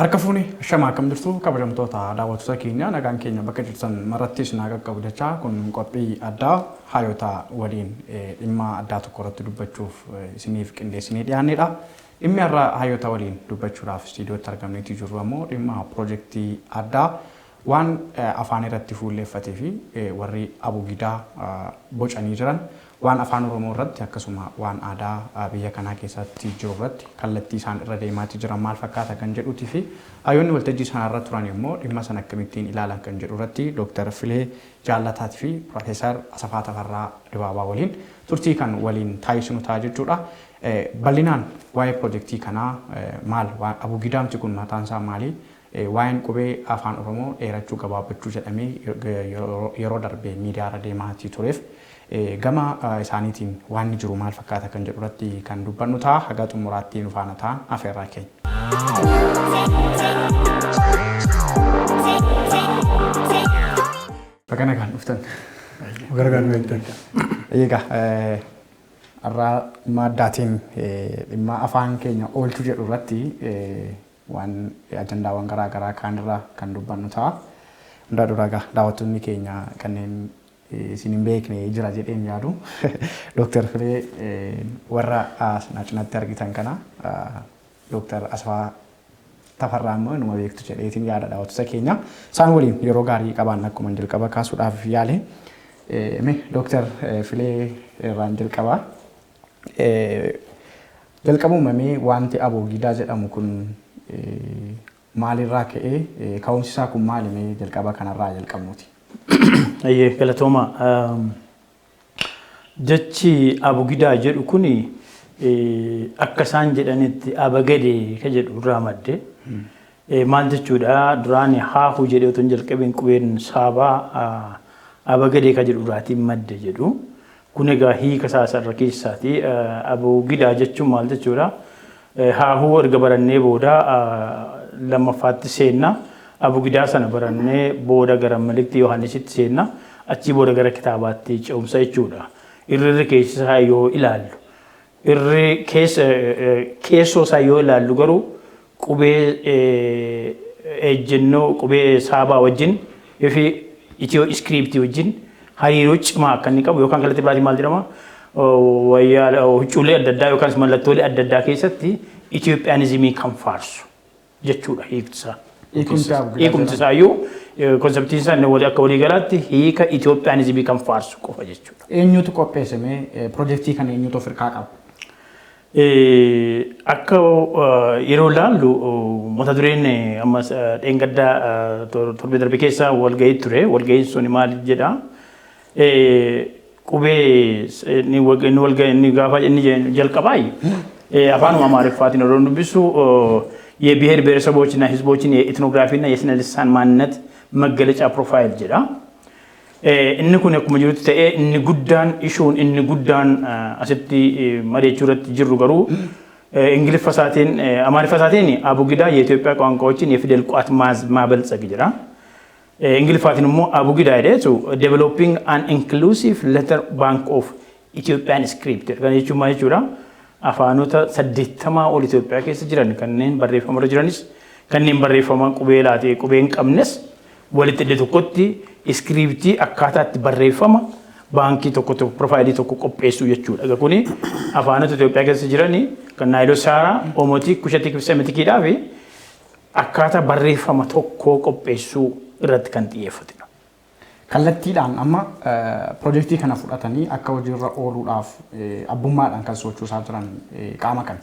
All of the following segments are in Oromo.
Arkafuni shama kam dirtu kabajamtoota daawwattoota keenya nagaan keenya bakka jirtan maratti isin qaqqabu jecha kun qophii addaa hayyoota waliin dhimma addaa tokko irratti dubbachuuf isiniif qindeessinee dhiyaannedha. Dhimmi har'a hayyoota waliin dubbachuudhaaf istiidiyootti argamneetii jirru ammoo dhimma piroojeektii addaa waan afaan irratti fuulleeffatee fi warri abugidaa bocanii jiran waan afaan Oromoo irratti akkasuma waan aadaa biyya kanaa keessatti jiru irratti kallattii isaan irra deemaatii jiran maal fakkaata kan jedhuutii fi hayyoonni waltajjii sana irra turan immoo dhimma sana akkamittiin ilaalan kan jedhu irratti Dr. Filee Jaallataatii fi Profeesar Asafaa Tafarraa Dibaabaa waliin turtii kan waliin taasisnu ta'a jechuudha. Bal'inaan waa'ee piroojeektii kanaa maal abugidaamti kun mataan isaa maali? Waa'een qubee afaan Oromoo dheerachuu gabaabbachuu jedhamee yeroo darbee miidiyaa irra deemaatii tureef gama isaaniitiin waan jiru maal fakkaata kan jedhu irratti kan dubbannu ta'a. Haga xumuraatti nu faana ta'an afeerraa keenya. Bakka nagaan dhuftan. Gargaaruu eegdan. Egaa har'aa dhimma addaatiin dhimma afaan keenya oolchuu jedhu irratti waan ajandaawwan garaa garaa kaanirraa kan dubbannu ta'a. Hundaa duraa daawwattoonni keenya kanneen isin hin beekne jira jedheen yaadu. Dr. Filee warra cinatti argitan kana Dr. Asafaa Tafarraa immoo numa beektu jedheetiin yaada daawwattoota keenya. Isaan waliin yeroo gaarii qaban akkuma jalqaba kaasuudhaaf yaale. Dr. Filee irraan jalqabaa. Jalqabumamee wanti abugidaa jedhamu kun maalirraa ka'ee ka'umsi isaa kun maalimee jalqaba kanarraa jalqabnuuti. Ayyee galatooma. Jechi abugidaa jedhu kuni akka isaan jedhanitti abagadee ka jedhu irraa madde. Maal jechuudha duraan haahuu jedhee otoo hin jalqabeen qubeen saabaa abagadee ka jedhu irraatiin madde jedhu. Kun egaa hiika isaarra keessaati. Abugidaa jechuun maal jechuudha? Haahuu erga barannee booda lammaffaatti seenna. Abugidaa sana barannee booda gara Malaktii Yohaannisitti seenna. Achii booda gara kitaabaatti ce'umsa jechuudha. Irri keessaa yoo ilaallu. Irri keessoo isaa yoo ilaallu garuu qubee ejjennoo qubee saabaa wajjin fi itiyoo iskiriiptii wajjin hariiroo cimaa akka inni qabu yookaan kallattii biraatiin maal jedhama? Huccuulee adda addaa yookaan mallattoolee adda addaa keessatti Itoophiyaanizimii kan faarsu jechuudha hiiktisaa. Hiikumti isaayyuu konseptiin isaa inni akka waliigalaatti hiika Itoophiyaanizimii kan faarsu qofa jechuudha. Eenyutu qopheessame piroojeektii kana eenyutu of hirkaa qaba? Akka yeroo ilaallu mata dureen ammas dheengaddaa torbee darbe keessa walgahii ture. Walgahiin sun maal jedhaa? Qubee inni gaafa inni jalqabaa afaanuma Amaariffaatiin yeroo dubbisu የብሔር ብሔረሰቦችና ህዝቦችን የኢትኖግራፊና የስነ ልሳን ማንነት መገለጫ ፕሮፋይል ጀዳ inni kun akkuma jirutti ta'ee inni guddaan ishuun inni guddaan asitti mareechuurratti jirru garuu ingiliffasaatiin amaariffasaatiin abugidaa የኢትዮጵያ ቋንቋዎችን የፊደል ቋት ማበልጸግ ጀዳ ingiliffaatiin immoo abugidaa jedheetu developing an inclusive letter bank of Ethiopian script kan jechuun maal jechuudha afaanota 80 ol Itoophiyaa keessa jiran kanneen barreeffama irra jiranis kanneen barreeffama qubee laatee qubee hin qabnes walitti hidhee tokkotti iskiriiptii akkaataatti barreeffama baankii tokko profaayilii tokko qopheessuu jechuudha. Egaa kuni afaanota Itoophiyaa keessa jiranii kan Naayiloo Saaraa, Oomotii, Kushatii, Semitikiidhaa fi akkaataa barreeffama tokkoo qopheessuu irratti kan xiyyeeffatedha. Kallattiidhaan amma piroojeektii kana fudhatanii akka hojiirra ooluudhaaf abbummaadhaan kan sochoosaa jiran qaama kan.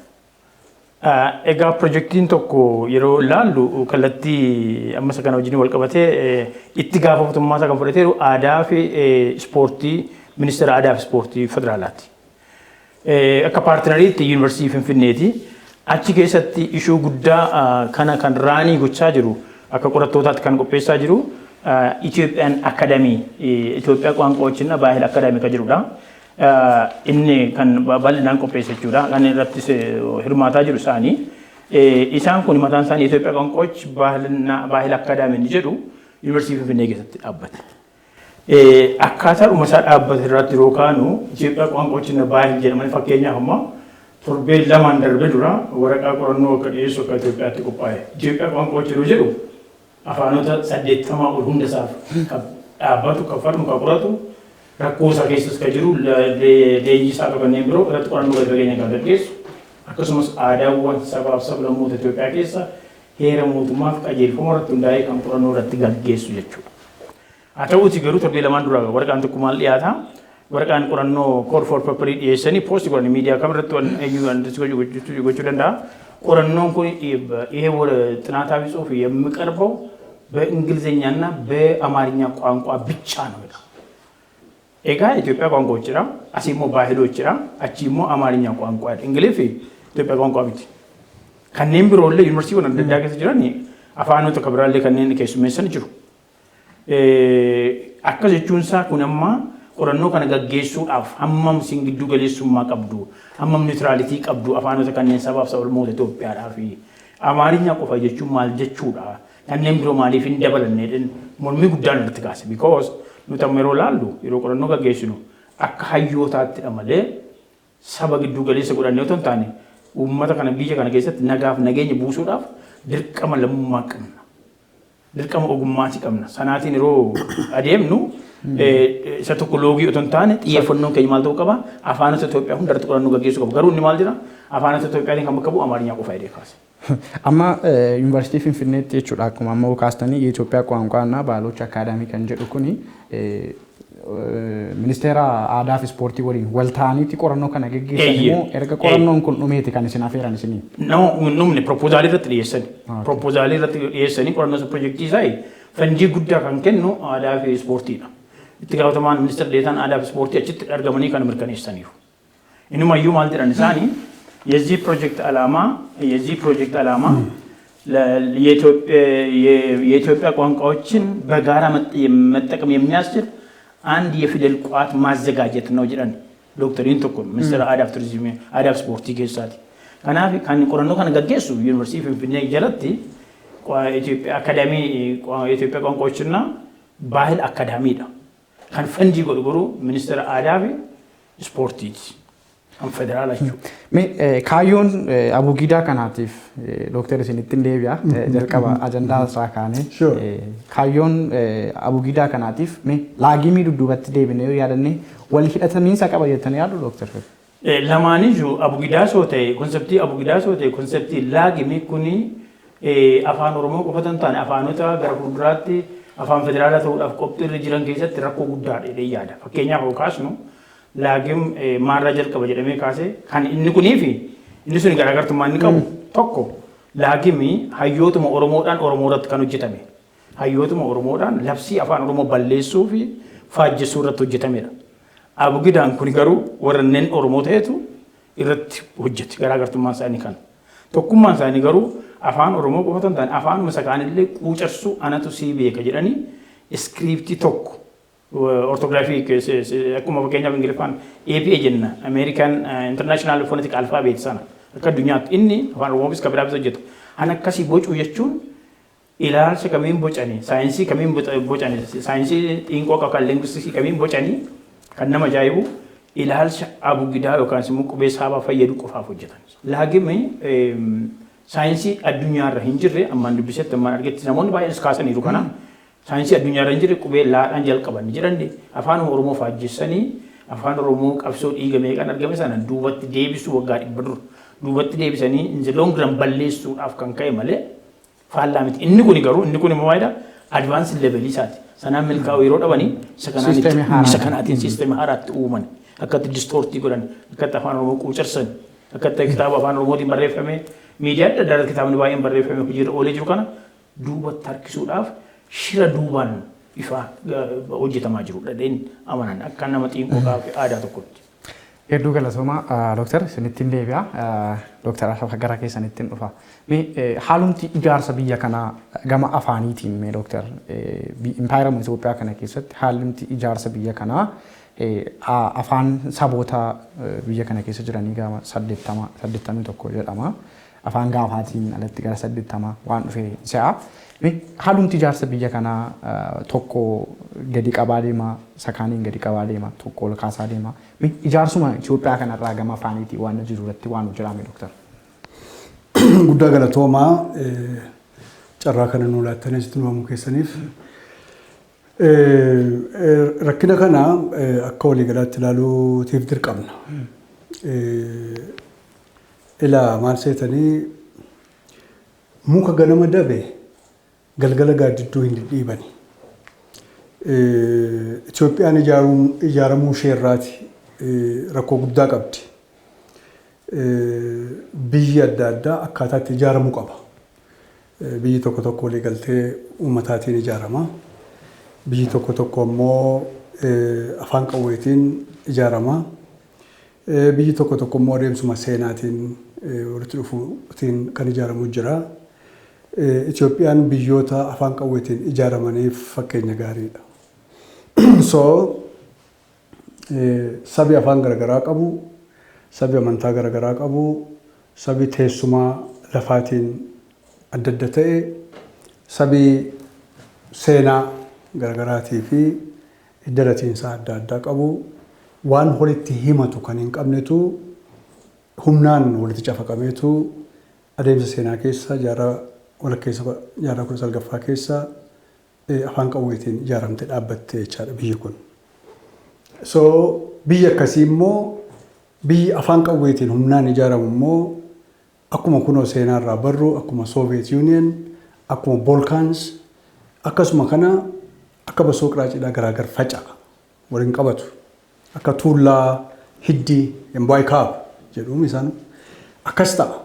Egaa piroojeektiin tokko yeroo ilaallu kallattii ammas kana wajjin wal qabatee itti gaafatamummaa isaa kan fudhateeru aadaa fi ispoortii ministeera aadaa fi ispoortii federaalaati. Akka paartinariitti yuunivarsiitii Finfinneeti. Achi keessatti ishuu guddaa kana kan raanii gochaa jiru akka qorattootaatti kan qopheessaa jiru Ethiopian Academy Itoophiyaa ቋንቋዎችና ባህል አካዳሚ ከጅሩዳ inni kan bal'inaan qopheessa jechuudha. Kan irratti hirmaataa jiru isaanii. Isaan kun mataan isaanii Itoophiyaa ቋንቋዎች ባህል አካዳሚ jedhu yuunivarsiitii Finfinnee keessatti dhaabbate. akkaataa dhumasaa dhaabbate irratti yeroo kaanu Itoophiyaa qaanqoochina baay'ee jedhamanii fakkeenyaaf ammoo torbee lamaan darbe dura waraqaa qorannoo akka dhiyeessu akka Itoophiyaatti qophaa'e. Itoophiyaa qaanqoochina jedhu afaanota 80 ol hunda isaaf dhaabbatu kaffalu kan qoratu rakkoo isaa keessas kan jiru leenjii isaa kanneen biroo irratti qorannoo gadi fageenya kan gaggeessu akkasumas aadaawwan sabaaf sablammoota Itoophiyaa keessa heera mootummaaf qajeelfama irratti hundaa'ee kan qorannoo irratti gaggeessu jechuudha. Haa ta'uuti garuu torbee lamaan dura waraqaan tokko maal dhiyaata? Waraqaan qorannoo call for paper dhiyeessanii poosti godhanii miidiyaa kamirratti eenyu gochuu danda'a. ቆረኖን ኮ ይሄ ወደ ጥናታዊ ጽሁፍ የሚቀርበው በእንግሊዘኛና በአማርኛ ቋንቋ ብቻ ነው ይላል። ኤጋ ኢትዮጵያ ቋንቋዎች ይራ አሲሞ ባህሎች ይራ አቺሞ አማርኛ ቋንቋ እንግሊዝ ኢትዮጵያ ቋንቋ ብቻ ከነም ብሮለ ዩኒቨርሲቲ ወን እንደዳገት ጅራኒ አፋኖ ተከብራለ ከነን ከሱ መሰን ጅሩ አከጀቹንሳ ኩነማ ቆረኖ ከነገጌሱ አፍ አማም ሲንግዱ ገሌሱማ ቀብዱ አማም ኒውትራሊቲ ቀብዱ አፋኖ ተከነን ሰባብ ሰብል ሞት ኢትዮጵያ ዳፊ አማርኛ ቆፋ ጀቹ ማል ጀቹዳ ከነም ብሮ ማሊፍ እንደበለነደን ሞልሚ ጉዳን ልትጋስ ቢኮዝ ኑተመሮ ላሉ ይሮ ቆረኖ ገጌሱ ነው akka hayyotaatti dhamale saba giddu galeessa godhanne otoo taane uummata kana biyya kana keessatti nagaaf nageenya buusuudhaaf dirqama lammummaa qabna dirqama ogummaati qabna sanaatiin yeroo adeemnu isa tokko loogii otoo taane xiyyeeffannoon keenya maal ta'uu qaba afaanota Itoophiyaa hundarratti qorannoo gaggeessuu qabu garuu inni maal jira afaanota Itoophiyaatiin kan bakka bu'u Amaariyaa qofa jedhee kaase amma yuunivarsiitii Finfinneetti jechuudha akkuma amma kaastanii የኢትዮጵያ ቋንቋና ባህሎች አካዳሚ kan jedhu kuni ministeera aadaa fi ispoortii waliin wal ta'aniiti qorannoo kana gaggeessan immoo erga qorannoon kun dhumeeti kan isin afeeran isiniin. Namni proposaalii irratti dhiyeessani. Proposaalii irratti dhiyeessanii qorannoo piroojeektii isaa fandii guddaa kan kennu aadaa fi ispoortiidha. Itti gaafatamaan ministeera deetaan aadaa fi ispoortii achitti argamanii kan mirkaneessaniiru. Innumayyuu maal jedhan isaanii የዚህ ፕሮጀክት ዓላማ የኢትዮጵያ ቋንቋዎችን በጋራ መጠቀም የሚያስችል አንድ የፊደል ቋት ማዘጋጀት ነው ይላል ዶክተር ኢንቶኮ ሚኒስትር አዳፍ ቱሪዝም አዳፍ ስፖርት ይገሳት ካናፊ ካን ቆረኖ ካን ገገሱ ዩኒቨርሲቲ ፍንፍኔ ጀለቲ ኢትዮጵያ አካዳሚ የኢትዮጵያ ቋንቋዎችና ባህል አካዳሚ ዳ ካን ፈንዲ ጎርጎሩ ሚኒስትር አዳፍ ስፖርት am federaalachu me kaayyoon abugidaa kanaatiif dooktar isinittiin deebi'a jalqaba ajandaa isaa kaane kaayyoon abugidaa kanaatiif me laagimii dudduubatti deebinee yaadannee wal hidhatamiinsa qaba jettanii yaadu dooktar lamaaniyyuu abugidaa soo ta'e konseptii laagimii kuni afaan oromoo qofatan taane afaanota gara fuulduraatti afaan federaalaa ta'uudhaaf qophiirra jiran keessatti rakkoo guddaadha jedhee yaada fakkeenyaaf yoo kaasnu laagim maarraa jalqaba jedhamee kaasee kan inni kuniifi inni sun garaagartummaa inni qabu tokko laagimi hayyootuma oromoodhaan oromoorratti kan hojjetame hayyootuma oromoodhaan labsii afaan oromoo balleessuu fi faajjessuu irratti hojjetamedha. Abugidaan kun garuu warreen oromoo ta'etu irratti hojjete garaagartummaan isaanii kan tokkummaan isaanii garuu afaan oromoo qofatan ta'an afaanuma sakaanillee quucarsuu anatu sii beeka jedhanii iskiriiptii tokko orthographie akkuma fakkeenyaaf ingiliffaan APA jenna American International Phonetic Alphabet sana akka addunyaatti inni afaan oromoof kan biraafis hojjetu an akkasii bocuu jechuun ilaalcha kamiin bocanii saayinsii kamiin bocanii saayinsii xiinqoo kan linguistikii kamiin bocanii kan nama ajaa'ibu ilaalcha abugidaa yookaan immoo qubee saabaa fayyadu qofaaf hojjetan. Laagimi saayinsii addunyaarra hin jirre ammaan dubbisetti ammaan argetti namoonni baay'een kaasaniiru kana. Saayinsii addunyaarra hin jirre qubee laadhaan jalqaban jedhanii afaan oromoo faajjessanii afaan oromoo qabsoo dhiiga meeqaan argame sana duubatti deebisuu waggaa 100 dura duubatti deebisanii inzi loongiran balleessuudhaaf kan ka'e malee faallaa miti. Inni kun garuu inni kun immoo waayida advaansi levelii isaati. Sanaan milkaa'u yeroo dhabanii isa kanaatiin siisteemii haaraatti uuman akkatti distoortii godhan akkatti afaan oromoo quucarsan akkatti kitaaba afaan oromootiin barreeffame miidiyaa adda addaa kitaabni baay'een barreeffame hojiirra oolee jiru kana duubatti harkisuudhaaf shira duubaan ifa hojjetamaa jirudha dheen amanan akka nama xiinqoo fi aadaa tokkotti. Hedduu galatoomaa dooktar isinittiin deebi'a dooktar Asafa gara keessanittiin dhufa. Haalumti ijaarsa biyya kanaa gama afaaniitiin mee dooktar impaayera Itoophiyaa kana keessatti haalumti ijaarsa biyya kanaa afaan saboota biyya kana keessa jiranii gama 81 jedhama. Afaan gaafaatiin alatti gara 80 waan dhufee se'a. Haalumti ijaarsa biyya kanaa tokko gadi qabaa deema, sakaaniin gadi qabaa deema, tokko ol kaasaa deema. Ijaarsuma Itoophiyaa kanarraa gama afaaniitii waan jiru irratti waan hojjetame Dooktar. Guddaa galatoomaa carraa kana nuu laattanii asitti nu himuu keessaniif. Rakkina kana akka waliigalaatti ilaaluutiif dirqamna. Ilaa maal seetanii muka ganama dabe galgala gaaddidduu hin dhidhiibani. Itoophiyaan ijaaramuu isheerraati rakkoo guddaa qabdi. Biyyi adda addaa akkaataatti ijaaramuu qaba. Biyyi tokko tokko walii galtee uummataatiin ijaarama. Biyyi tokko tokko immoo afaan qawweetiin ijaarama. Biyyi tokko tokko immoo adeemsuma seenaatiin walitti dhufuutiin kan ijaaramu jira. Itoophiyaan biyyoota afaan qawweetiin ijaaramaniif fakkeenya gaariidha. So sabi afaan garagaraa qabu, sabi amantaa garagaraa qabu, sabi teessumaa lafaatiin adda adda ta'e, sabi seenaa garagaraatii fi iddaratiinsaa adda addaa qabu, waan walitti himatu kan hin qabnetu humnaan walitti cafaqameetu adeemsa seenaa keessa jaarraa 19 keessa afaan qawweetiin ijaaramte dhaabbatte jechaadha biyyi kun. So biyya akkasii immoo biyyi afaan qawweetiin humnaan ijaaramu immoo akkuma kunoo seenaarraa barru akkuma Soviet Union akkuma Balkans akkasuma kana akka basoo qiraacidhaa garagar faca'a waliin qabatu akka tuullaa hiddii yembaay kaab jedhuun isaan akkas ta'a.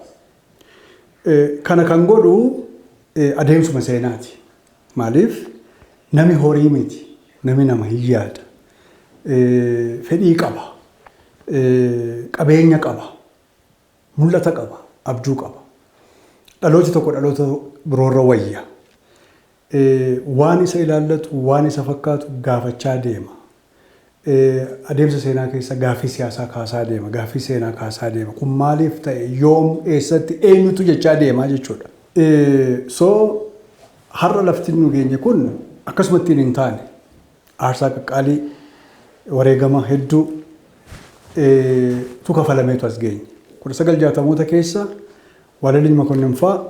Kana kan godhu adeemsuma seenaati. Maaliif nami horii miti, nami nama hin yaada. Fedhii qaba, qabeenya qaba, mul'ata qaba, abjuu qaba. Dhalooti tokko dhaloota biroorra wayya. Waan isa ilaallatu, waan isa fakkaatu gaafachaa deema. Adeemsa seenaa keessa gaaffii siyaasaa kaasaa deema, gaaffii seenaa kaasaa deema. Kun maaliif ta'e yoom eessatti eenyutu jechaa deemaa jechuudha. So har'a lafti nu geenye kun akkasumatti hin taane aarsaa qaqqaalii wareegama hedduu tu kafalameetu as geenye. 1960moota keessa Walalii Makonnin fa'aa,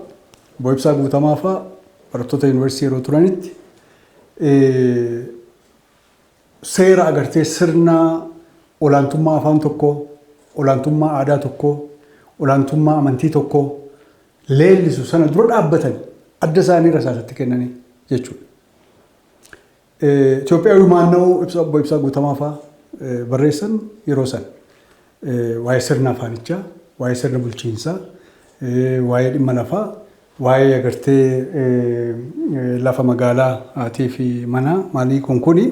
Boibsaa Guutamaa fa'aa barattoota yuunivarsiitii yeroo turanitti seera agartee sirna olaantummaa afaan tokkoo, olaantummaa aadaa tokkoo, olaantummaa amantii tokkoo leellisu sana dura dhaabbatan adda isaanii rasaasatti kennanii jechuudha. Itoophiyaa maanna'uu Boibsaa Guutamaa fa'aa barreessan yeroo san waa'ee sirna afaanichaa, waa'ee sirna bulchiinsaa, waa'ee dhimma lafaa, waa'ee agartee lafa magaalaatii fi manaa maalii kuni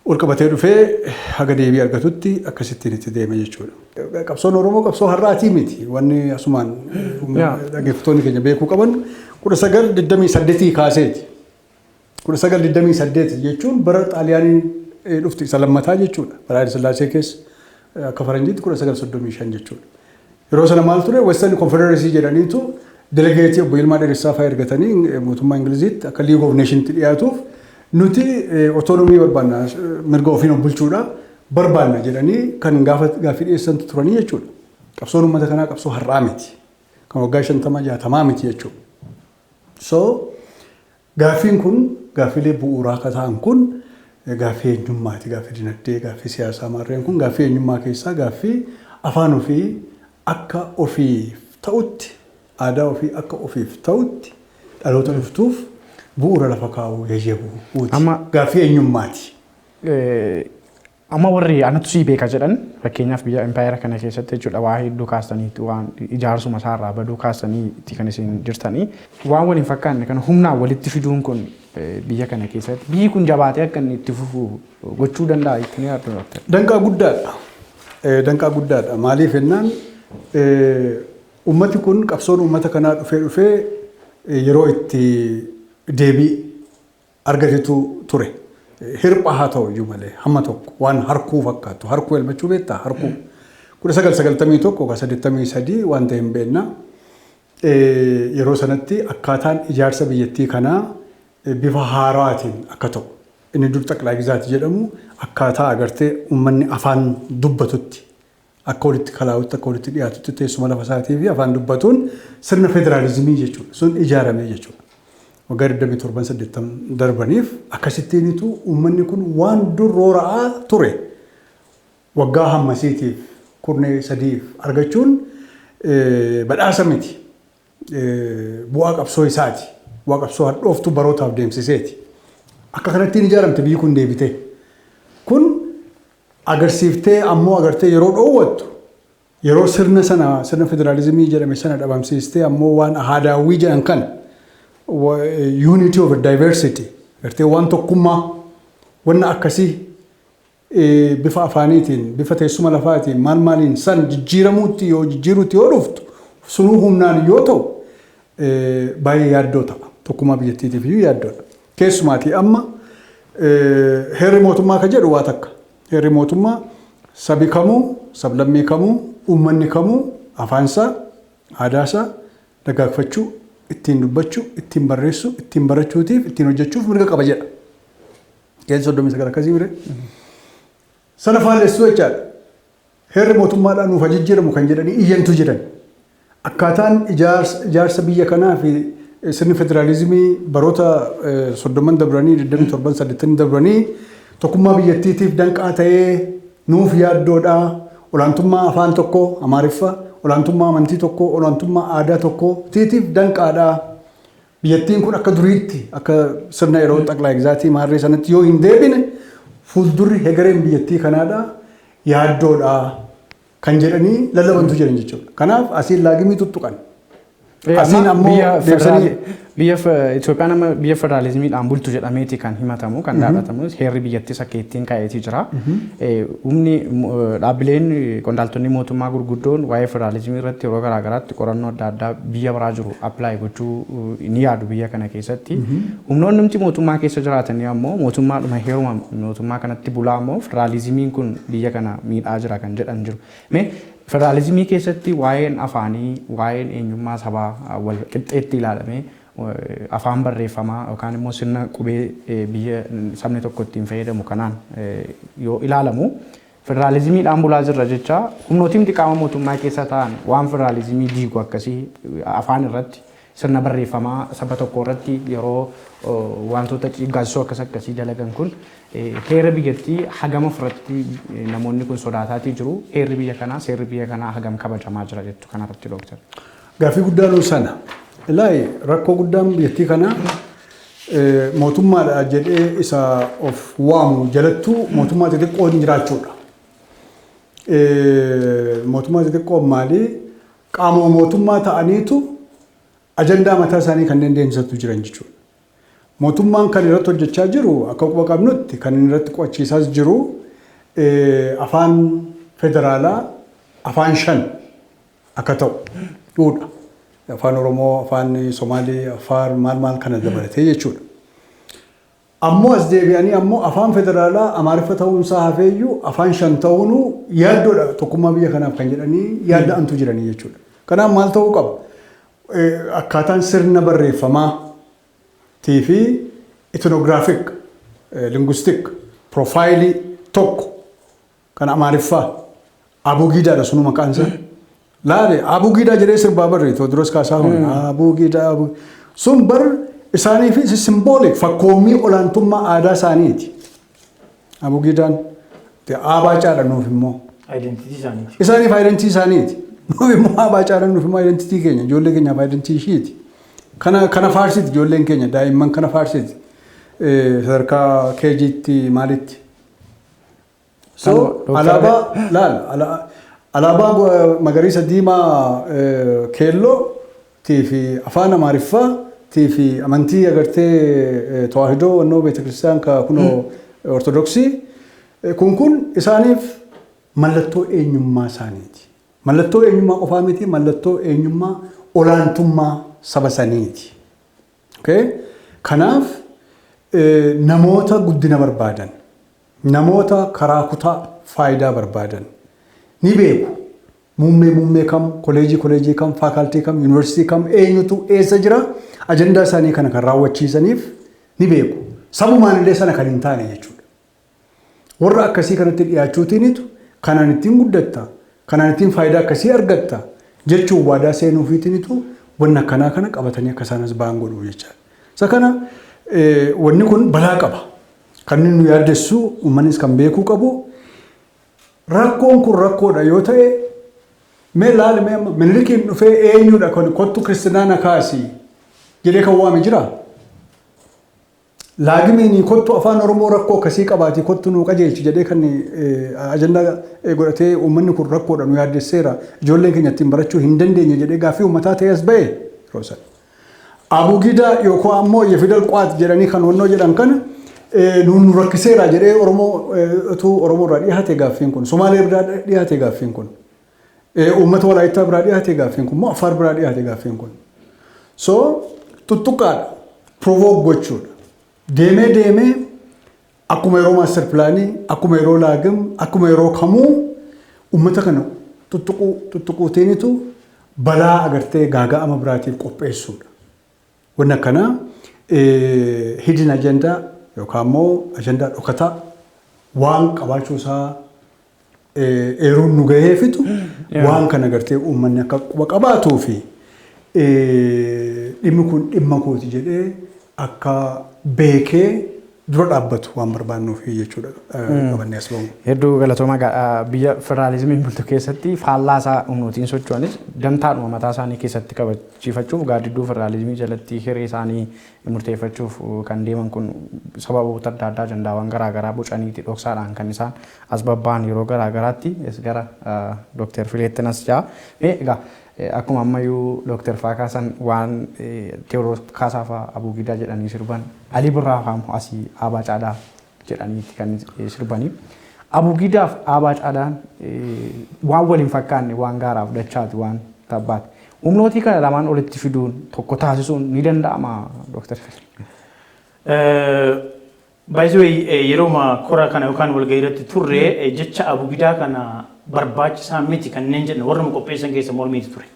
ol qabatee dhufee haga deebii argatutti akkasittiin itti deeme jechuudha. Qabsoon Oromoo qabsoo har'aatii miti. Wanni asumaan dhaggeeffattoonni keenya beekuu qaban 1928 kaaseeti. 1928 jechuun bara Xaaliyaanii dhufti isa lammataa jechuudha. Bara Hayila Sillaasee keessa akka faranjiitti 1935 jechuudha. Yeroo sana maal ture Western Confederacy jedhaniitu delegeetii obbo Yilmaa Dheeressaa fa'aa ergatanii mootummaa Ingiliziitti akka League of Nations dhiyaatuuf nuti autonomii barbaanna mirga ofiin bulchuudha barbaanna jedhanii kan gaaffii dhiyeessan turanii jechuudha. Qabsoon uummata kanaa qabsoo har'aa miti. Kan waggaa 50-60 miti jechuudha. So gaaffiin kun gaaffiilee bu'uuraa akka ta'an kun gaaffii eenyummaati, gaaffii dinagdee, gaaffii siyaasaa maarreen kun gaaffii eenyummaa keessaa gaaffii afaan ofii akka ofiif ta'utti, aadaa ofii akka ofiif ta'utti dhaloota dhuftuuf bu'uura lafa kaa'uu jajjabeessuuti. Gaaffii eenyummaati. Amma warri anatu sii beeka jedhan fakkeenyaaf biyya impaayera kana keessatti jechuudha waa hedduu kaastaniitti waan ijaarsuma isaarraa baduu kaastaniitti kan isin jirtanii waan waliin fakkaanne kan humnaan walitti fiduun kun biyya kana keessatti biyyi kun jabaatee akka inni itti fufu gochuu danda'a ittiin yaaddu Dooktar. Danqaa guddaadha. Danqaa guddaadha. Maaliif jennaan ummati kun qabsoon ummata kanaa dhufee yeroo itti deebii argatetu ture. Hirpha haa ta'u iyyuu malee hamma tokko waan harkuu fakkaatu harkuu elmachuu beektaa harkuu 1991 ka 83 waan ta'e hin beekna yeroo sanatti akkaataan ijaarsa biyyattii kanaa bifa haaraatiin akka ta'u inni dur xaqilaa gizaati jedhamu akkaataa agartee uummanni afaan dubbatutti akka walitti kalaa'utti akka walitti dhiyaatutti teessuma lafa isaatii fi afaan dubbatuun sirna federaalizimii jechuudha. Sun ijaaramee jechuudha. Waggaa 27-80 darbaniif akkasittiinitu uummanni kun waan dur roora'aa ture waggaa hammasiitiif kurnee sadiif argachuun badhaasa miti. Bu'aa qabsoo isaati. Bu'aa qabsoo hadhooftu barootaaf deemsiseeti. Akka kanattiin ijaaramte biyyi kun deebite. Kun agarsiiftee ammoo agartee yeroo dhoowwattu yeroo sirna federaalizimii jedhame sana dhabamsiistee ammoo waan aadaawwii jedhan kana unity of diversity agartee waan tokkummaa wanna akkasii bifa afaaniitiin bifa teessuma lafaatiin maaliin san jijjiiruutti yoo dhuftu sunuu humnaan yoo ta'u baay'ee yaaddoo ta'a tokkummaa biyyattiitiif iyyuu yaaddoodha. Keessumaatii amma heerri mootummaa ka jedhu waa takka. Heerri mootummaa sabi kamuu, sablammii kamuu, uummanni kamuu afaansaa, aadaasaa dagaagfachuu, ittiin dubbachuu, ittiin barreessuu, ittiin barachuutiif, ittiin hojjechuuf mirga qaba jedha. Qe'ee 39 akkasii mire. Sana faallessuu jechaadha. Heerri mootummaadhaan nuuf jijjiiramu kan jedhanii iyyantu jedhan. Akkaataan ijaarsa biyya kanaa fi sirni federaalizimii baroota 30 dabranii 27-80 dabranii tokkummaa biyyattiitiif danqaa ta'ee nuuf yaaddoodha. Olaantummaa afaan tokko Amaariffa, olaantummaa amantii tokko, olaantummaa aadaa tokko tiitiif danqaadha. Biyyattiin kun akka duriitti akka sirna yeroo xaqilaa gizaatii maarree sanatti yoo hin deebine fuuldurri hegereen biyyattii kanaadha yaaddoodha kan jedhanii lallabantu jiran jechuudha. Kanaaf asiin laagimii tuttuqan. Asiin ammoo biyya Itoophiyaan amma biyya federaalizimiidhaan bultu jedhameeti kan himatamu kan dhaabatamu heerri biyyattis akka ittiin ka'eetii jira. Humni dhaabbileen qondaaltonni mootummaa gurguddoon waa'ee federaalizimii irratti yeroo garaagaraatti qorannoo adda addaa biyya biraa jiru appilaayi gochuu ni yaadu biyya kana keessatti. Humnoonni namti mootummaa keessa jiraatanii ammoo mootummaadhuma heeruma mootummaa kanatti bulaa ammoo federaalizimiin kun biyya kana miidhaa jira kan jedhan jiru. Federaalizimii keessatti waa'een afaanii, waa'een eenyummaa sabaa wal qixxeetti ilaalamee afaan barreeffamaa yookaan immoo sirna qubee biyya sabni tokko ittiin fayyadamu kanaan yoo ilaalamu federaalizimiidhaan bulaa jirra jecha humnootiin qaama mootummaa keessa ta'an waan federaalizimii diigu akkasii afaan irratti sirna barreeffamaa saba tokko irratti yeroo wantoota ciiggaasisoo akkasii dalagan kun heera biyyattii hagam ofirratti namoonni kun sodaataatii jiru heerri biyya kanaa seerri biyya kanaa hagam kabajamaa jira jettu kanarratti dooktar. Gaaffii guddaan sana ilaahi rakkoo guddaan biyyattii kanaa mootummaadha jedhee isa of waamu jalattuu mootummaa xixiqqoon jiraachuudha. Mootummaa xixiqqoon maali? Qaama mootummaa ta'aniitu ajandaa mataa isaanii kanneen deemsisatu jiran jechuudha. Mootummaan kan irratti hojjechaa jiru akka quba qabnutti kan inni irratti qo'achiisaas jiru afaan federaalaa afaan 5 akka ta'udha. Afaan Oromoo, afaan Somaalii, afaan maal kana dabalatee jechuudha. Ammoo as deebi'anii ammoo afaan federaalaa Amaariffa ta'uunsaa hafeeyyuu afaan 5 ta'uun yaaddoodha tokkummaa biyya kanaaf kan jedhanii yaadda'antu jiranii jechuudha. Kanaaf maal ta'uu qaba? Akkaataan sirna barreeffamaa TV ethnographic linguistic profile tokko kan Amaariffaa Abugidaadha sunu maqaan isaa. Laale Abugidaa jedhee sirbaa barreetu Tewoodiroos Kaasaahun Abugidaa sun bar isaaniif symbolic fakkoommii olaantummaa aadaa isaaniiti. Abugidaan Abaacaadha nuuf immoo identity isaaniiti. Isaaniif identity isaaniiti. Nuuf immoo Abaacaadha nuuf immoo identity keenya ijoollee keenyaaf identity ishiiti. Kana faarsiti ijoolleen keenya daa'imman kana faarsiti sadarkaa keejiitti maalitti. So alaabaa magariisa diimaa keelloo fi afaan Amaariffaa fi amantii agartee tawaahidoo wannoo beetakristaan ka kunoo ortodoksii kun isaaniif mallattoo eenyummaa isaaniiti. Mallattoo eenyummaa qofaa miti mallattoo eenyummaa olaantummaa saba saniiti. Kanaaf namoota guddina barbaadan, namoota karaa kutaa faayidaa barbaadan ni beeku muummee kam, koleejii kam, faakaaltii kam, yuunivarsiitii kam, eenyutu eessa jira ajandaa isaanii kana kan raawwachiisaniif ni beeku. Sabumaan illee sana kan hin taane jechuudha. Warra akkasii kanatti dhiyaachuutiinitu kanaan ittiin guddatta, kanaan ittiin faayidaa akkasii argatta jechuun waadaa seenuufiitiinitu wanna akkanaa kana qabatanii akka isaan as ba'an godhu jechaadha. Isa kana wanni kun balaa qaba. Kan inni nu yaaddessu uummannis kan beekuu qabu. Rakkoon kun rakkoodha yoo ta'e mee laal mee Minilikiin dhufee eenyudha kottu Kiristaanaa kaasii jedhee kan waame jira. Laagimiin kottu afaan Oromoo rakkoo akkasii qabaati kottu nuu qajeelchi jedhee kan ajandaa godhatee uummanni kun rakkoodha nu yaaddesseera ijoolleen keenya ittiin barachuu hin dandeenye jedhee gaaffii uummataa ta'e as ba'e roosan. Abugidaa yookaan ammoo Yefidal Qaat jedhanii kan wannoo jedhan kana nuun rakkiseera jedhee Oromoo irraa dhiyaate gaaffiin kun Somaalee biraa dhiyaate gaaffiin kun uummata Walaayittaa biraa dhiyaate gaaffiin kun moo Affaar biraa dhiyaate gaaffiin kun. So tuttuqqaadha provoke gochuudha. Deemee akkuma yeroo maaster pilaanii akkuma yeroo laagim akkuma yeroo kamuu uummata kana tuttuquutiinitu balaa agartee gaaga'ama biraatiif qopheessuudha. Wanna kana hidden ajandaa yookaan immoo ajandaa dhokataa waan qabaachuu isaa eeruun nu gahee fitu waan kana agartee uummanni akka quba qabaatuu fi dhimmi kun dhimma kooti jedhee akka beekee dura dhaabbatu waan barbaannuuf jechuudha qabannee as bahu. Hedduu galatoomaa biyya federaalizimiin bultu keessatti faallaa isaa humnootiin socho'anis gamtaadhuma mataa isaanii keessatti qabachiifachuuf gaaddidduu federaalizimii jalatti hiree isaanii murteeffachuuf kan deeman kun sababoota adda addaa ajandaawwan garaagaraa bocaniiti dhoksaadhaan kan isaan as babba'an yeroo garaagaraatti gara Dooktar Fileettinas jaa. Egaa akkuma ammayyuu Dooktar Faakaasan waan Teewdroos Kaasaafaa Abugidaa jedhanii sirban Alii Birraa faamu asii Aabaa Caalaa jedhaniiti kan sirbanii. Abugidaaf Aabaa Caalaan waan waliin fakkaanne waan gaaraaf dachaati waan tabbaati. Humnootii kana lamaan olitti fiduun tokko taasisuun ni danda'ama Dooktar Fileettiin. Baay'ee yeroo kora kana yookaan walgahii irratti turre jecha Abugidaa kana barbaachisaa miti kanneen jedhan warra qopheessan keessa mormiitu ture.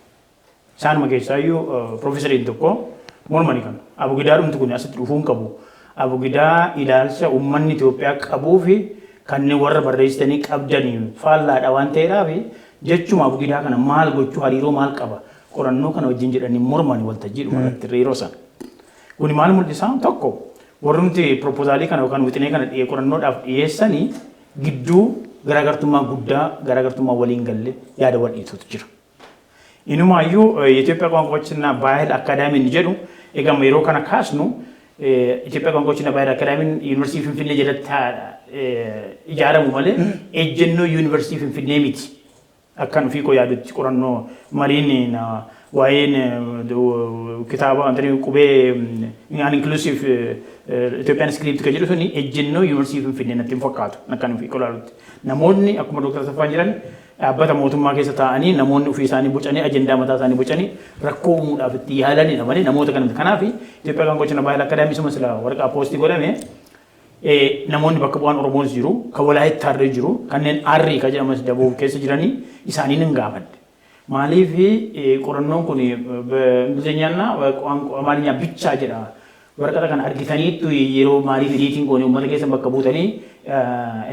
Isaanuma keessaayyuu Piroofeesariin tokko mormanii kan Abugidaa dhumti kun asitti dhufuun qabu. Abugidaa ilaalcha uummanni Itoophiyaa qabuu fi kanneen warra barreessitanii qabdanii faallaadha waan ta'eedhaaf jechuma Abugidaa kana maal gochuu hariiroo maal qaba qorannoo kana wajjin jedhanii mormanii waltajjii dhumarratti yeroo sana. Kuni maal mul'isaa tokko warri nuti proposaalii kana yookaan wixinee kana qorannoodhaaf dhiyeessanii gidduu garaagartummaa guddaa garaagartummaa waliin galle yaada wal dhiitutu jira. Inumaayyuu Itoophiyaa ቋንቋዎችና ባህል አካዳሚን jedhu egaa yeroo kana kaasnu Itoophiyaa ቋንቋዎችና ባህል አካዳሚን Yuunivarsiitii Finfinnee jalatti ijaaramu malee ejjennoo Yuunivarsiitii Finfinnee miti. Akkan ofii koo yaadutti qorannoo mariin waa'een kitaaba antanii qubee inclusive Ethiopian script kan jedhu suni ejjennoo Yuunivarsiitii Finfinnee natti hin fakkaatu akkan ofii koo yaadutti. Namoonni akkuma Dooktar Saffaan jedhan dhaabbata mootummaa keessa taa'anii namoonni ofii isaanii bocanii ajandaa mataa isaanii bocanii rakkoo uumuudhaaf itti yaalanidha malee namoota kanatti. Kanaaf Itoophiyaa ቋንቋዎችና ባህል አካዳሚ suma sila waraqaa poostii godhame namoonni bakka bu'aan Oromoos jiru kan Walaayittaa irra jiru kanneen Arrii kan jedhamas Daboo keessa jiranii isaaniin hin gaafadde. Maaliif qorannoon kun በእንግሊዝኛና በአማርኛ ብቻ jedha. Waraqaa kana argitaniitu yeroo maaliif ediitiin goone uummata keessa bakka buutanii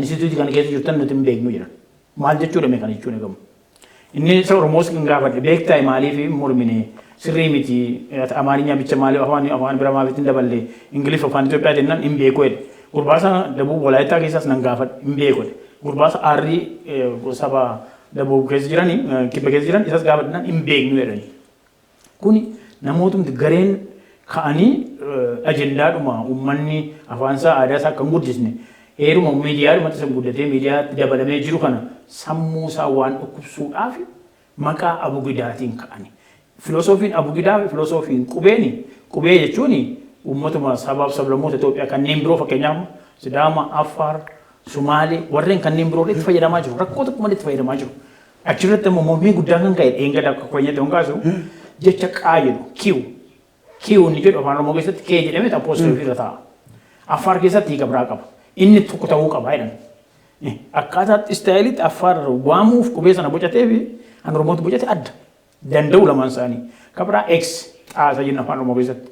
instituutii kana keessa jirtan nuti hin beeknu jedhan. Maal jechuudha mee kana jechuun eegamu. Inni isa Oromoos kan gaafadhe beektaa maaliif mormine sirrii miti Amaariyaa bicha maaliif afaan biraa maaliif hin daballe Ingilifa afaan Itoophiyaa jennaan hin beeku jedhe. Gurbaasa Daboo Walaayittaa keessas nan gaafadhe hin beeku jedhe. Gurbaasa Arrii saba Daboo keessa jiranii kibba keessa jiran isas gaafadhaan hin beeknu jedhanii. Kuni namootumti gareen ka'anii ajandaadhuma uummanni afaansaa aadaasaa akka hin guddisne heeruma miidiyaadhumatti isa guddatee miidiyaatti dabalamee jiru kana sammuu isaa waan dhukkubsuudhaaf maqaa Abugidaatiin ka'ani. Filosoofiin Abugidaa fi filosoofiin qubee jechuun uummatuma sabaaf sablammoota Itoophiyaa kanneen biroo fakkeenyaaf Sidaama, Affaar, Sumaalee warreen kanneen biroo itti fayyadamaa jiru. Rakkoo tokko malee itti fayyadamaa jiru. Achirratti immoo mormii guddaan kan ka'e dheengadda akka keenyatti hin kaasu jecha qaa jedhu kiiwu ni jedhu afaan Oromoo keessatti kee jedhamee apostolii irra taa'a. Affaar keessatti hiika biraa qaba. Inni tokko ta'uu qaba jedhan. akkaataa istaayiilitti affaar waamuuf qubee sana bocatee fi kan Oromootu bocate adda. Danda'u lamaan isaanii. Kabraa X xaasa jenna afaan Oromoo keessatti.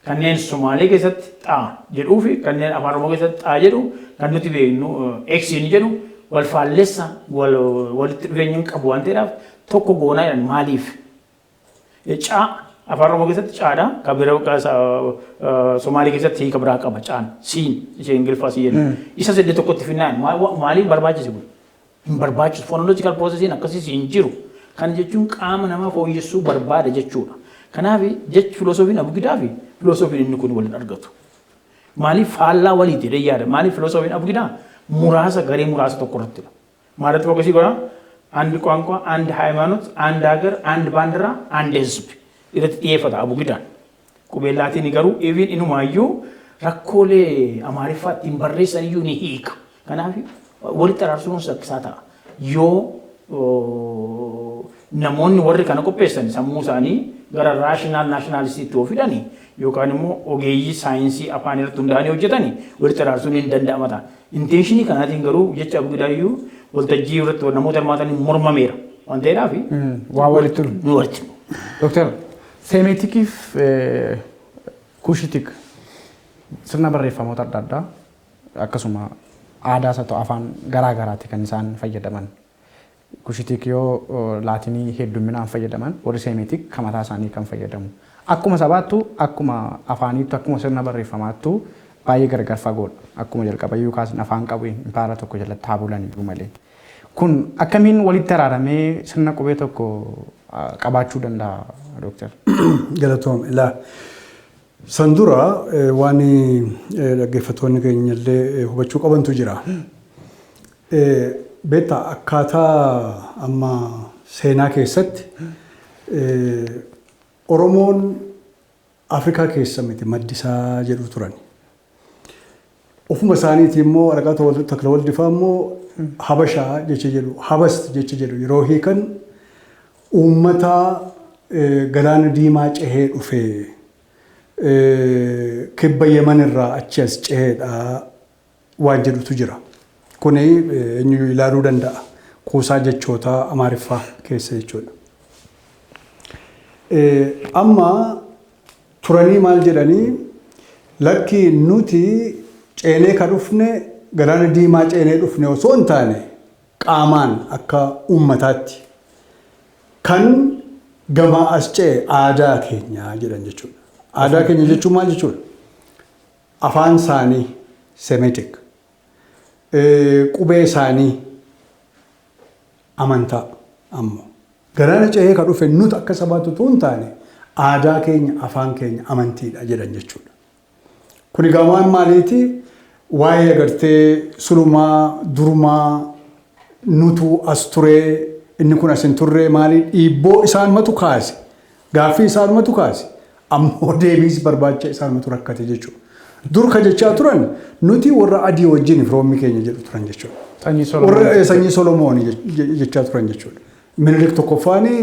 Kanneen Somaalee keessatti xaa jedhuu fi kanneen afaan Oromoo keessatti xaa jedhu kan nuti beeknu X ni jedhu wal faallessa walitti dhufeenya hin qabu waan ta'eedhaaf tokko goonaa jedhan maaliif? Caa afaan Oromoo keessatti caadha. Kan biraa Somaalee keessatti hiika biraa qaba caan siin ishee Ingiliffaa si jenna. Isa sadde tokkotti finnaan maaliif barbaachise kun? Hin barbaachisu. Phonological processiin akkasiis hin jiru. Kana jechuun qaama namaa fooyyessuu barbaada jechuudha. Kanaaf jechi filoosofiin Abugidaa fi filoosofiin inni kun waliin argatu. Maaliif faallaa waliiti jedhee yaada? Maaliif filoosofiin Abugidaa muraasa garee muraasa tokko irratti dha. Maalitti fokkasii godhaa? አንድ ቋንቋ፣ አንድ ሃይማኖት፣ አንድ ሀገር፣ አንድ ባንዲራ፣ አንድ ህዝብ irratti dhiyeeffata Abugidaan. Qubeellaatiin garuu even inumayyuu rakkoolee Amaariffaatti hin barreessan iyyuu ni hiika. Kanaaf walitti araarsuun rakkisaa ta'a. Yoo namoonni warri kana qopheessan sammuu isaanii gara raashinaal naashinaalistiitti yoo fidanii yookaan immoo ogeeyyii saayinsii afaan irratti hundaa'anii hojjetanii walitti araarsuun hin danda'ama ta'a. Intenshinii kanaatiin garuu jecha Abugidaayyuu waltajjii irratti namoota hirmaatanii mormameera waan ta'eedhaaf waa walitti nu walitti. Dooktar Seemitikiif Kushitik sirna barreeffamoota adda addaa akkasuma aadaas haa ta'u afaan garaa garaatti kan isaan fayyadaman. Kushitik yoo laatinii hedduminaan fayyadaman warri Seemitik kan mataa isaanii kan fayyadamu. Akkuma sabaattu akkuma afaaniittu akkuma sirna barreeffamaattu baay'ee gargar fagoodha. Akkuma jalqabayyuu kaasin afaan qabu impaara tokko jalatti haa bulaniyyuu malee. Kun akkamiin walitti araaramee sirna qubee tokko qabaachuu danda'a Dooktar? Galatoom ilaa san dura waan dhaggeeffattoonni keenyallee hubachuu qabantu jira. Beektaa akkaataa amma seenaa keessatti Oromoon Afrikaa keessa miti maddisaa jedhu turan. Ofuma isaaniitii immoo waraqaa takla waldifaa immoo Habashaa jecha jedhu Habast jecha jedhu yeroo hiikan uummata galaana diimaa cehee dhufee kibba Yemen irraa achi as ceheedha waan jedhutu jira. Kuni eenyu ilaaluu danda'a. Kuusaa jechoota Amaariffaa keessa jechuudha. Amma turanii maal jedhanii lakki nuti ceenee kan dhufne galaana diimaa ceenee dhufne osoo hin taane qaamaan akka uummataatti kan gamaa as ce'e aadaa keenya jedhan jechuudha. Aadaa keenya jechuun maal jechuudha? Afaan isaanii Semitic, qubee isaanii amantaa ammoo galaana ce'ee kan dhufe nuti akka sabaatti osoo hin taane aadaa keenya afaan keenya amantiidha jedhan jechuudha. Kuni gamaan maaliiti? Waa'ee agartee sulumaa durumaa nutu as turee inni kun as hin turree maali dhiibboo isaanumatu kaase gaaffii isaanumatu kaase ammoo deebiis barbaacha isaanumatu rakkate jechuudha. Dur ka jechaa turan nuti warra adii wajjin firoommi keenya jedhu turan jechuudha. Sanyii Solomoon jechaa turan jechuudha. Minilik tokkoffaani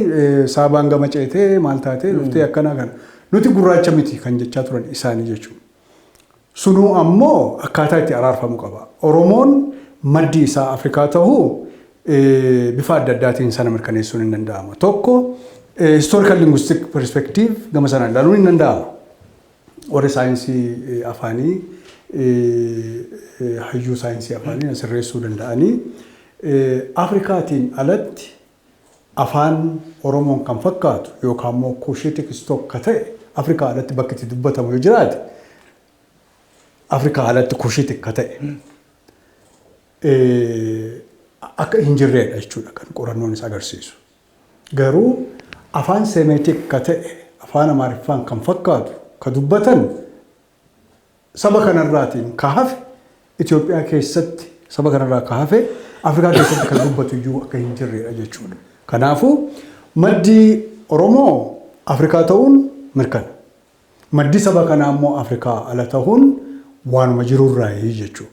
saabaan gama ceetee maal taatee dhuftee akkanaa kana nuti gurraacha miti kan jechaa turan isaanii jechuudha. Sunuu ammoo akkaataa itti araarfamu qaba. Oromoon maddi isaa Afrikaa ta'uu bifa adda addaatiin sana mirkaneessuun hin danda'ama. Tokko historical linguistic perspective gama sanaan ilaaluun hin danda'ama. Warri saayinsii afaanii hayyuu saayinsii afaanii asirreessuu danda'anii Afrikaatiin alatti afaan Oromoon kan fakkaatu yookaan immoo Kushitik stock ka ta'e Afrikaa alatti bakki itti dubbatamu yoo jiraate Afrikaa alatti Kushitik ka ta'e akka hin jirreedha jechuudha kan qorannoon isa agarsiisu. Garuu afaan Seemitik ka ta'e afaan Amaariffaan kan fakkaatu ka dubbatan saba kanarraatiin ka hafe Itoophiyaa keessatti saba kanarraa ka hafe Afrikaa keessatti kan dubbatu iyyuu akka hin jirreedha jechuudha. Kanaafuu maddi Oromoo Afrikaa ta'uun mirkana. Maddi saba kanaa immoo Afrikaa ala ta'uun waanuma jirurraa jechuudha.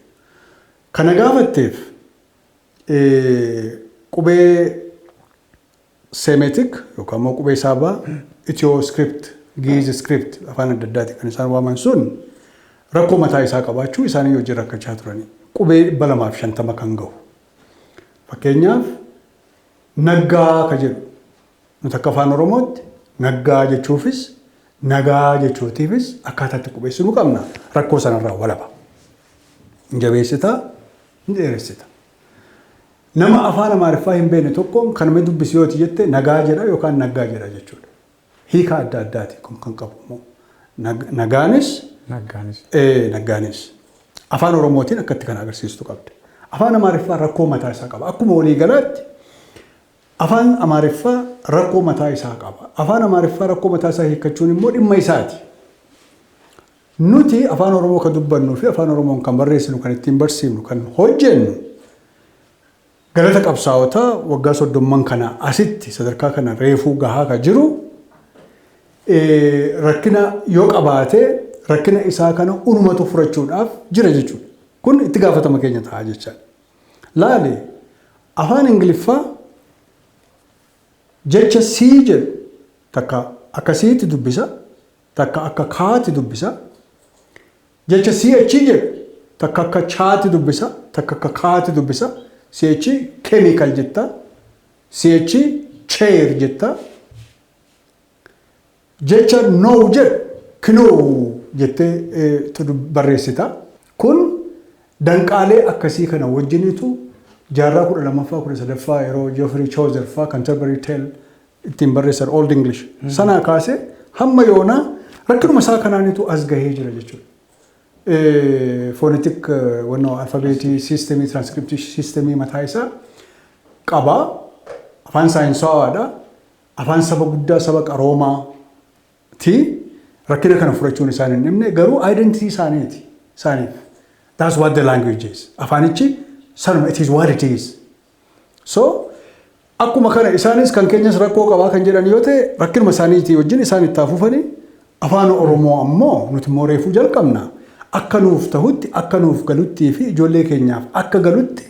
Kana gaafatteef qubee Seemitik yookaan immoo qubee Saabaa Itiyoo script, Giiz script afaan adda addaati kan isaan waaman sun rakkoo mataa isaa qabaachuu isaanii hojii rakkachaa turanii qubee 250 kan gahu Fakkeenyaaf naggaa ka jedhu nuti akka afaan Oromootti naggaa jechuufis nagaa jechuutiifis akkaataatti qubeessinu qabna rakkoo sanarraa walaba. Jabeessitaa hin dheeressita. Nama afaan Amaariffaa hin beekne tokkoon kanuma dubbisi yooti jette nagaa jedha yookaan naggaa jedha jechuudha. Hiika adda addaati kun kan qabu. Naggaanis afaan Oromootiin akkatti kan agarsiistu qabdi. Afaan Amaariffaa rakkoo mataa isaa qaba. Akkuma walii galaatti afaan Amaariffaa rakkoo mataa isaa qaba. Afaan Amaariffaa rakkoo mataa isaa hiikkachuun immoo dhimma isaati. Nuti afaan Oromoo kan dubbannuu fi afaan Oromoon kan barreessinu kan ittiin barsiifnu kan hojjennu galata qabsaa'otaa waggaa 30 kana asitti sadarkaa kana reefuu gahaa ka jiru rakkina yoo qabaate rakkina isaa kana unumatu furachuudhaaf jira jechuudha. Kun itti gaafatama keenya ta'a jecha. Laali afaan Ingiliffaa jecha sii jedhu takka akkasiitti dubbisa takka akka kaati dubbisa. Jecha CH jedhu takka akka chaati dubbisa takka akka kaati dubbisa. CH chemical jetta. CH chair jetta. Jecha no jedhu knoo jettee barreessita. Kun danqaalee akkasii kana wajjinitu jaarraa 12ffaa 13ffaa yeroo Geoffrey Chaucer faa Canterbury Tale ittiin barreessan Old English sanaa kaasee hamma yoonaa rakkinuma isaa kanaanitu as gahee jira jechuudha. Phonetic alphabetii systemii transcriptii systemii mataa isaa qaba. Afaan saayinsawaadha. Afaan saba guddaa saba qaroomaa ti rakkina kana furachuun isaan hin dhimne garuu identity isaaniiti. That's what the language is. Afaanichi sanuma it is what it is. So akkuma kana isaanis kan keenyas rakkoo qabaa kan jedhan yoo ta'e rakkinuma isaaniitii wajjin isaan itti afuufanii afaan Oromoo ammoo nuti immoo reefuu jalqabna. Akka nuuf tahutti akka nuuf galuttii fi ijoollee keenyaaf akka galutti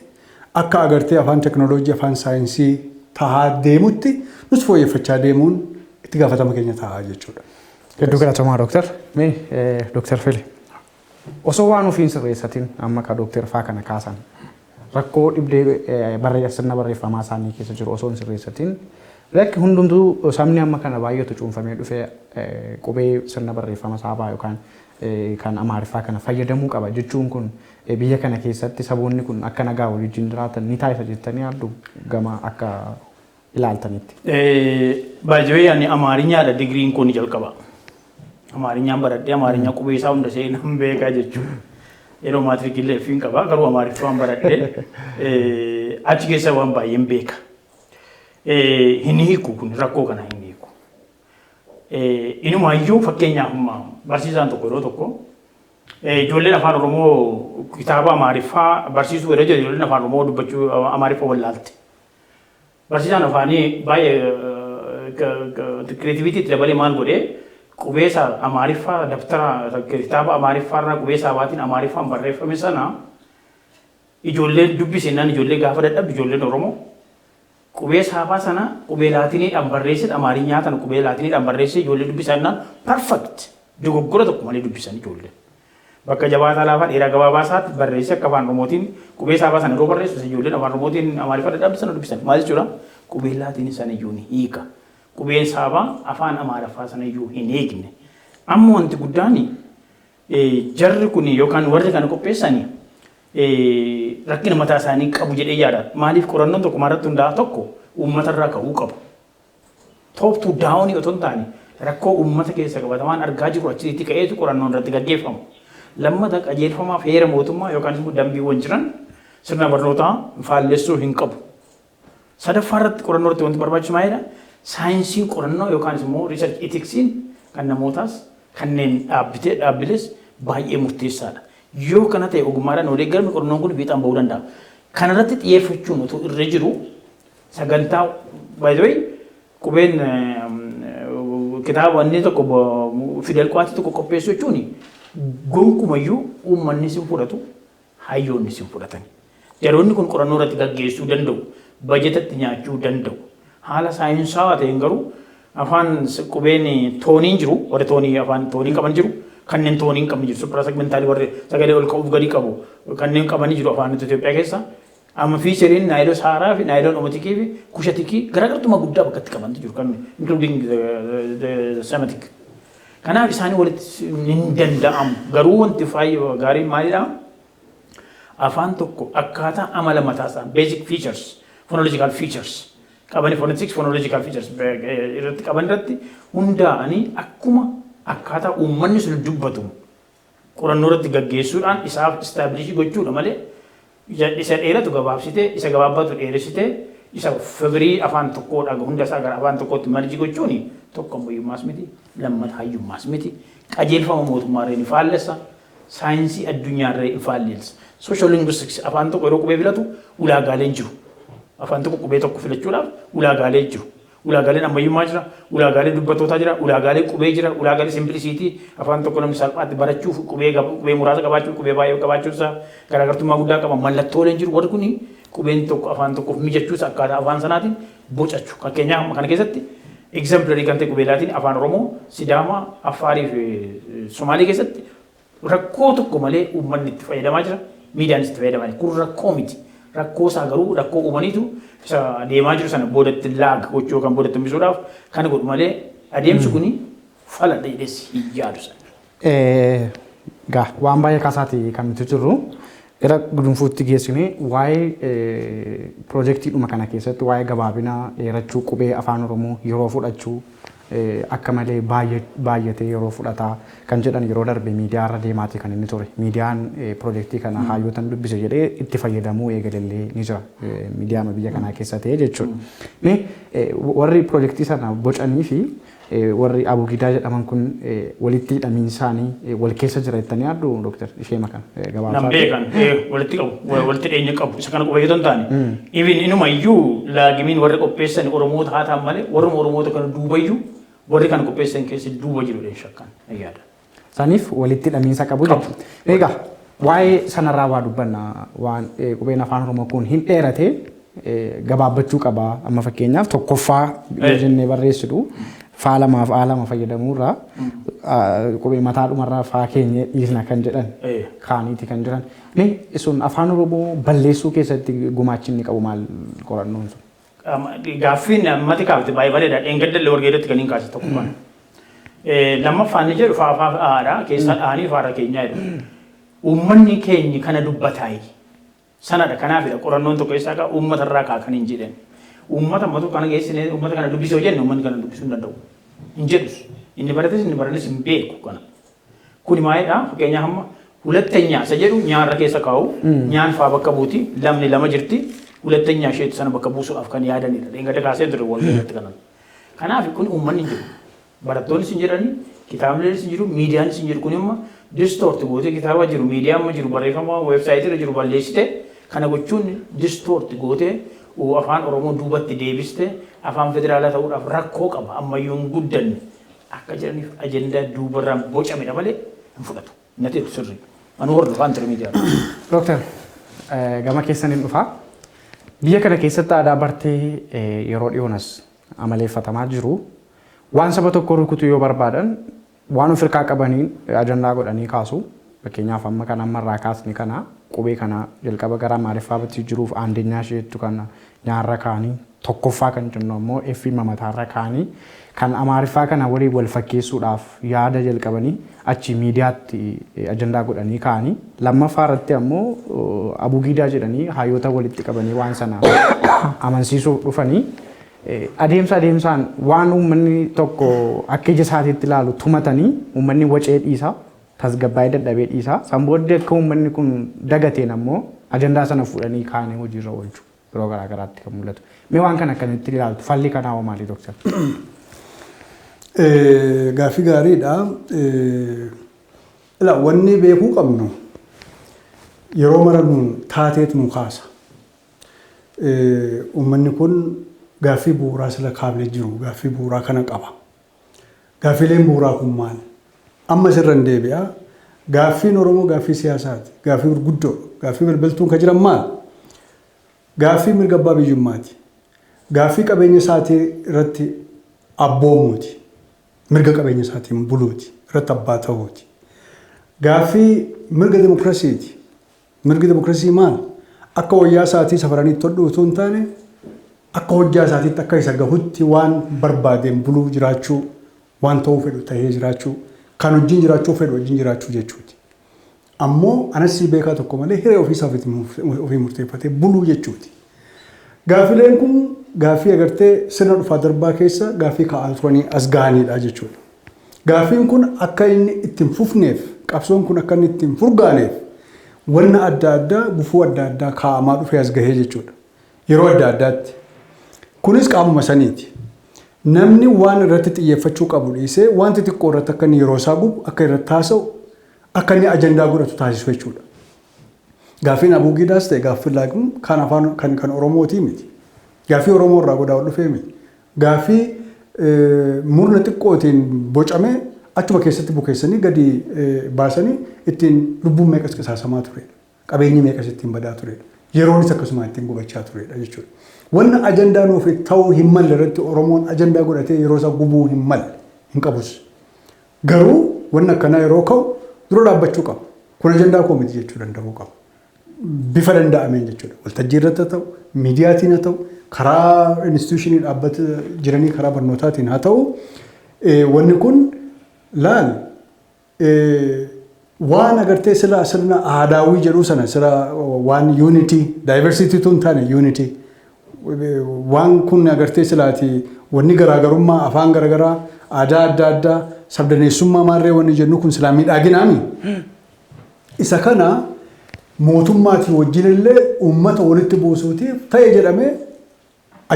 akka agartee afaan teknooloojii afaan saayinsii tahaa deemutti nuti fooyyeffachaa deemuun itti gaafatama keenya tahaa jechuudha. Hedduu galatamaa Dooktar. Dooktar Fili. Osoo waan ofiin sirreessatiin amma ka Dooktar faa kana kaasan rakkoo dhibdee sirna barreeffamaa isaanii keessa jiru osoo hin sirreessatiin rakki hundumtuu sabni amma kana baay'eetu cuunfamee dhufee qubee sirna barreeffama saabaa yookaan kan Amaariffaa kana fayyadamuu qaba jechuun kun biyya kana keessatti saboonni kun akka nagaa waliin jiraatan ni taasisa jettanii yaaddu gama akka ilaaltanitti. Baay'ee ani Amaariñaadha digriin kun jalqaba. Amaariñaan baradhee Amaariñaa qubee isaa hunda seenaan beekaa jechuudha. Yeroo maatirikillee fiin qaba garuu Amaariffaan baradhee achi keessa waan baay'een beeka. Hin hiiku kun rakkoo kana hin hiiku. Inumaayyuu fakkeenyaaf barsiisaan tokko yeroo tokko ijoolleen afaan Oromoo kitaaba Amaariffaa barsiisuu yeroo jedhu ijoolleen afaan Oromoo dubbachuu Amaariffaa wallaalti. Barsiisaan afaanii baay'ee kireetiviitiitti dabalee maal godhee qubeessa Amaariffaa daftara kitaaba Amaariffaa irraa qubeessa abaatiin Amaariffaan barreeffame sana ijoolleen dubbisennaan ijoollee gaafa dadhabdu ijoolleen Oromoo qubeessa abaa sana qubee laatiniidhaan barreessit Amaariñaa kana qubee laatiniidhaan barreessee ijoollee dubbisannaan perfect dogoggora tokko malee dubbisan ijoollee. Bakka jabaataa laafaa dheeraa gabaabaa isaatti barreessee akka afaan Oromootiin qubeessa abaa sana yeroo barreessu ijoolleen afaan Oromootiin Amaariffaa dadhabdu sana dubbisan maal jechuudha qubee laatinii sana iyyuu ni hiika. Qubeen saabaa afaan Amaariffaa sana iyyuu hin eegne. Amma wanti guddaan jarri kun yookaan warri kana qopheessanii rakkina mataa isaanii qabu jedhee yaada. Maaliif qorannoon tokko maarratti hundaa'aa tokko uummatarraa ka'uu qabu. Top to down otoo hin taane rakkoo uummata keessa qabatamaan argaa jiru achitti ka'eetu qorannoon irratti gaggeeffamu. Lammata qajeelfamaaf heera mootummaa yookaan immoo dambiiwwan jiran sirna barnootaa faallessuu hin qabu. Sadaffaa irratti qorannoo irratti wanti barbaachisu maalidha? Saayinsiin qorannoo yookaan immoo research ethics'n kan namootaas kanneen dhaabbilees baay'ee murteessaadha. Yoo kana ta'e ogummaadhaan odeeggarame qorannoon kun fiixaan bahuu danda'a. Kanarratti xiyyeeffachuun otoo irra jiru sagantaa by the way qubeen kitaaba inni tokko fidel quwaatii tokko qopheessuu jechuun gonkumayyuu uummanni sin fudhatu hayyoonni sin fudhatani. Yeroonni kun qorannoo irratti gaggeessuu danda'u bajetatti nyaachuu danda'u. Haala saayinsaawaa ta'een garuu afaan qubeen tooniin jiru warri toonii afaan toonii qaban jiru kanneen toonii hin qabne jiru supra segmentaalii warri sagalee ol ka'uuf gadi qabu kanneen qabanii jiru afaan Itoophiyaa keessa Amma fiichariin naayiloo saaraa fi naayiloo dhomatikii fi kushatikii garaagartummaa guddaa bakka itti qabantu jiru kan including sematik. Kanaaf isaanii walitti hin danda'amu. Garuu wanti faayyoo gaarii maalidhaa? Afaan tokko akkaataa amala mataasaa basic features phonological features qabani phonetics phonological features irratti qaban irratti hundaa'anii akkuma akkaataa uummanni sun dubbatu qorannoo irratti gaggeessuudhaan isaaf establish gochuudha malee isa dheeratu gabaabsitee isa gabaabbatu dheeressitee isa fibrii afaan tokkoodha hunda isaa gara afaan tokkootti marji gochuuni tokko ammayyummaas miti lammata hayyummaas miti qajeelfama mootummaarree ni faallessa saayinsii addunyaarree ni faallessa. Social linguistics afaan tokko yeroo qubee filatu ulaagaaleen jiru. Afaan tokko qubee tokko filachuudhaaf ulaagaalee jiru. Ulaagaaleen ammayyummaa jira, ulaagaalee dubbattootaa jira, ulaagaalee qubee jira, ulaagaalee simplisiitii afaan tokko namni salphaatti barachuuf qubee muraasa qabaachuu qubee baay'ee qabaachuun isaa garaagartummaa guddaa qaba. Mallattooleen jiru warri kuni qubeen tokko afaan tokkoof mijachuus akkaataa afaan sanaatiin bocachuu. Fakkeenyaaf kana keessatti exemplary kan ta'e qubeelaatiin afaan Oromoo, Sidaamaa, Affaarii fi Somaalii keessatti rakkoo tokko malee uummanni itti fayyadamaa jira. Miidiyaan itti fayyadamaa kun rakkoo miti. Rakkoo isaa garuu rakkoo uumaniitu isa deemaa jiru sana boodatti laag gochuu yookaan boodatti hambisuudhaaf kan godhu malee adeemsi kuni fala dheedessi hin yaadu sana. Waan baay'ee kaasaati kan nuti jirru gara gudunfuutti geessine waa'ee piroojeektiidhuma kana keessatti waa'ee gabaabina dheerachuu qubee afaan Oromoo yeroo fudhachuu akka malee baay'atee yeroo fudhataa kan jedhan yeroo darbe miidiyaa irra deemaati kan inni ture. Miidiyaan piroojeektii kana hayyootan dubbise jedhee itti fayyadamuu eegalallee ni jira miidiyaa biyya kanaa keessa ta'e jechuudha. Warri piroojeektii sana bocanii fi warri abugidaa jedhaman kun walitti hidhamiin isaanii wal keessa jira jettanii yaaddu Dooktar ishee makan gabaabsaa. Nan beekan walitti qabu walitti dhiyeenya qabu isa kana qubeeyyoota hin taane. Even inuma iyyuu laagimiin warri qopheessan Oromoota haa ta'an malee warruma Oromoota kana duubayyuu warri kan qopheessan keessa duuba jiru dha shakkaan yaada. Saniif walitti hidhamiinsa qabu jechuudha. Egaa waa'ee sanarraa waa dubbanna waan qubeen afaan Oromoo kun hin dheerate gabaabbachuu qaba amma fakkeenyaaf tokkoffaa jennee barreessitu faa lama fayyadamuurraa qubee mataa dhumarraa faa keenya dhiisna kan jedhan kaaniiti kan jiran. Sun afaan Oromoo balleessuu keessatti gumaachi inni qabu maal qorannoon sun? Gaaffiin ammatti kaafte baay'ee bareeda dheengaddalle wargeedatti kan hin kaase tokko kana. Lammaffaan ni jedhu faafaa aadaa keessa dhaanii faara keenyaa jedhu. Uummanni keenya kana dubbataayi. Sanadha kanaafidha qorannoon tokko keessaa kaa uummata irraa kaa kan hin jedhan. Uummata ammatu kana geessine uummata kana dubbisoo jenne uummanni kana dubbisuu hin danda'u. Hin jedhus. Inni barates inni barates hin beeku kana. Kuni maalidha fakkeenyaaf amma hulattenyaa isa jedhu nyaarra keessa kaa'u nyaan faa bakka buuti lamni lama jirti. Hulattenyaa isheetu sana bakka buusuudhaaf kan yaadanidha. Dheengadda kaasee ture walgahii kanan. Kanaaf kun uummanni jiru. Barattoonni sin jedhani, kitaabni sin jiru, miidiyaan sin jiru kun immoo distoorti gootee kitaaba jiru, miidiyaan jiru, barreeffama weebsaayitii jiru balleessite kana gochuun distoorti gootee afaan Oromoo duubatti deebiste afaan federaalaa ta'uudhaaf rakkoo qaba ammayyuu hin guddanne akka jedhaniif ajendaa duubarraan bocamedha malee hin fudhatu. Nati sirrii. Anu hordofaan ture miidiyaa. Dooktar gama keessaniin dhufaa. Biyya kana keessatti aadaa bartee yeroo dhiyoonas amaleeffatamaa jiru. Waan saba tokko rukutu yoo barbaadan waan of hirkaa qabaniin ajandaa godhanii kaasu. Fakkeenyaaf amma kan ammarraa kaasni kana qubee kana jalqaba gara Amaariffaatti jiruuf aandeenyaa isheettu kan nyaarra kaanii tokkoffaa kan jennu ammoo effii mamataarra kaanii kan Amaariffaa kana waliin wal fakkeessuudhaaf yaada jalqabanii achi miidiyaatti ajandaa godhanii kaanii lammaffaa irratti ammoo abugidaa jedhanii hayyoota walitti qabanii waan sana amansiisuuf dhufanii adeemsaan waan uummanni tokko akka ija isaatiitti ilaalu tumatanii uummanni wacee dhiisaa tasgabbaa'ee dadhabee dhiisaa san booddee akka uummanni kun dagateen ammoo ajandaa sana fuudhanii kaanii hojiirra oolchu yeroo garaagaraatti kan mul'atu. Mee waan kana akkamitti ilaaltu falli kanaa hoo maali Dooktar? Gaaffii gaariidha. Wanni beekuu qabnu yeroo mara nuun taateet nu kaasa. Uummanni kun gaaffii bu'uuraa sila kaaflee jiru gaaffii bu'uuraa kana qaba. Gaaffiileen bu'uuraa kun maali? Amma sirra hin deebi'a. Gaaffiin Oromoo gaaffii siyaasaati. Gaaffii gurguddoo. Gaaffii balbaltuun kan jiran maali? Gaaffii mirga abbaa biyyummaati. Gaaffii qabeenya isaatii irratti abboomuuti. Mirga qabeenya isaatiin buluuti. Irratti abbaa ta'uuti. Gaaffii mirga demokrasiiti. Mirgi demokrasii maali? akka wayyaa isaatii safaranii tolchu utuu hin taane akka hojjaa isaatiitti akka isa gahutti waan barbaadeen buluu jiraachuu waan ta'uu fedhu ta'ee jiraachuu kan wajjin jiraachuu fedhu wajjin jiraachuu jechuuti. Ammoo anasii beekaa tokko malee hiree ofiisaaf ofii murteeffatee buluu jechuuti. Gaafileen kun gaafii agartee sirna dhufaa darbaa keessa gaafii ka'aa turanii as gahanidha jechuudha. Gaafiin kun akka inni ittiin fufneef qabsoon kun akka inni ittiin furgaaneef wanna adda addaa gufuu adda addaa kaa'amaa dhufee as gahee jechuudha. Yeroo adda addaatti. Kunis qaamuma saniiti. Namni waan irratti xiyyeeffachuu qabu dhiisee wanti xiqqoo irratti akka inni yeroo isaa gubu akka irratti haasa'u akka inni ajandaa godhatu taasisu jechuudha. Gaafiin Abuu Gidaas ta'e gaaffii laakiin kan afaan kan Oromootii miti. Gaaffii Oromoo irraa godaa dhufee miti. Gaaffii murna xiqqootiin bocamee achuma keessatti bukeessanii gadi baasanii ittiin lubbuun meeqas qisaasamaa turedha. Qabeenyi meeqas ittiin badaa turedha. Yeroonis akkasuma ittiin gubachaa turedha jechuudha. Wanna ajandaa nuuf ta'uu hin malle irratti Oromoon ajandaa godhatee yeroo isaa gubuu hin malle hin qabus. Garuu wanna akkanaa yeroo ka'u dura dhaabbachuu qaba. Kun ajandaa koo miti jechuu danda'uu qaba. Bifa danda'ameen jechuudha. Waltajjii irratti haa ta'u, miidiyaatiin haa ta'u, karaa instituushinii dhaabbata jiranii karaa barnootaatiin haa ta'u, wanni kun laal waan agartee sirna aadaawii jedhuu sana sira waan yuunitii daayivarsiitii tun taane yuunitii waan kun agartee silaati wanni garaagarummaa afaan garaagaraa aadaa adda addaa sabdaneessummaa maarree wanni jennu kun silaa miidhaginaami. Isa kana mootummaatii wajjin illee uummata walitti buusuutiif ta'e jedhamee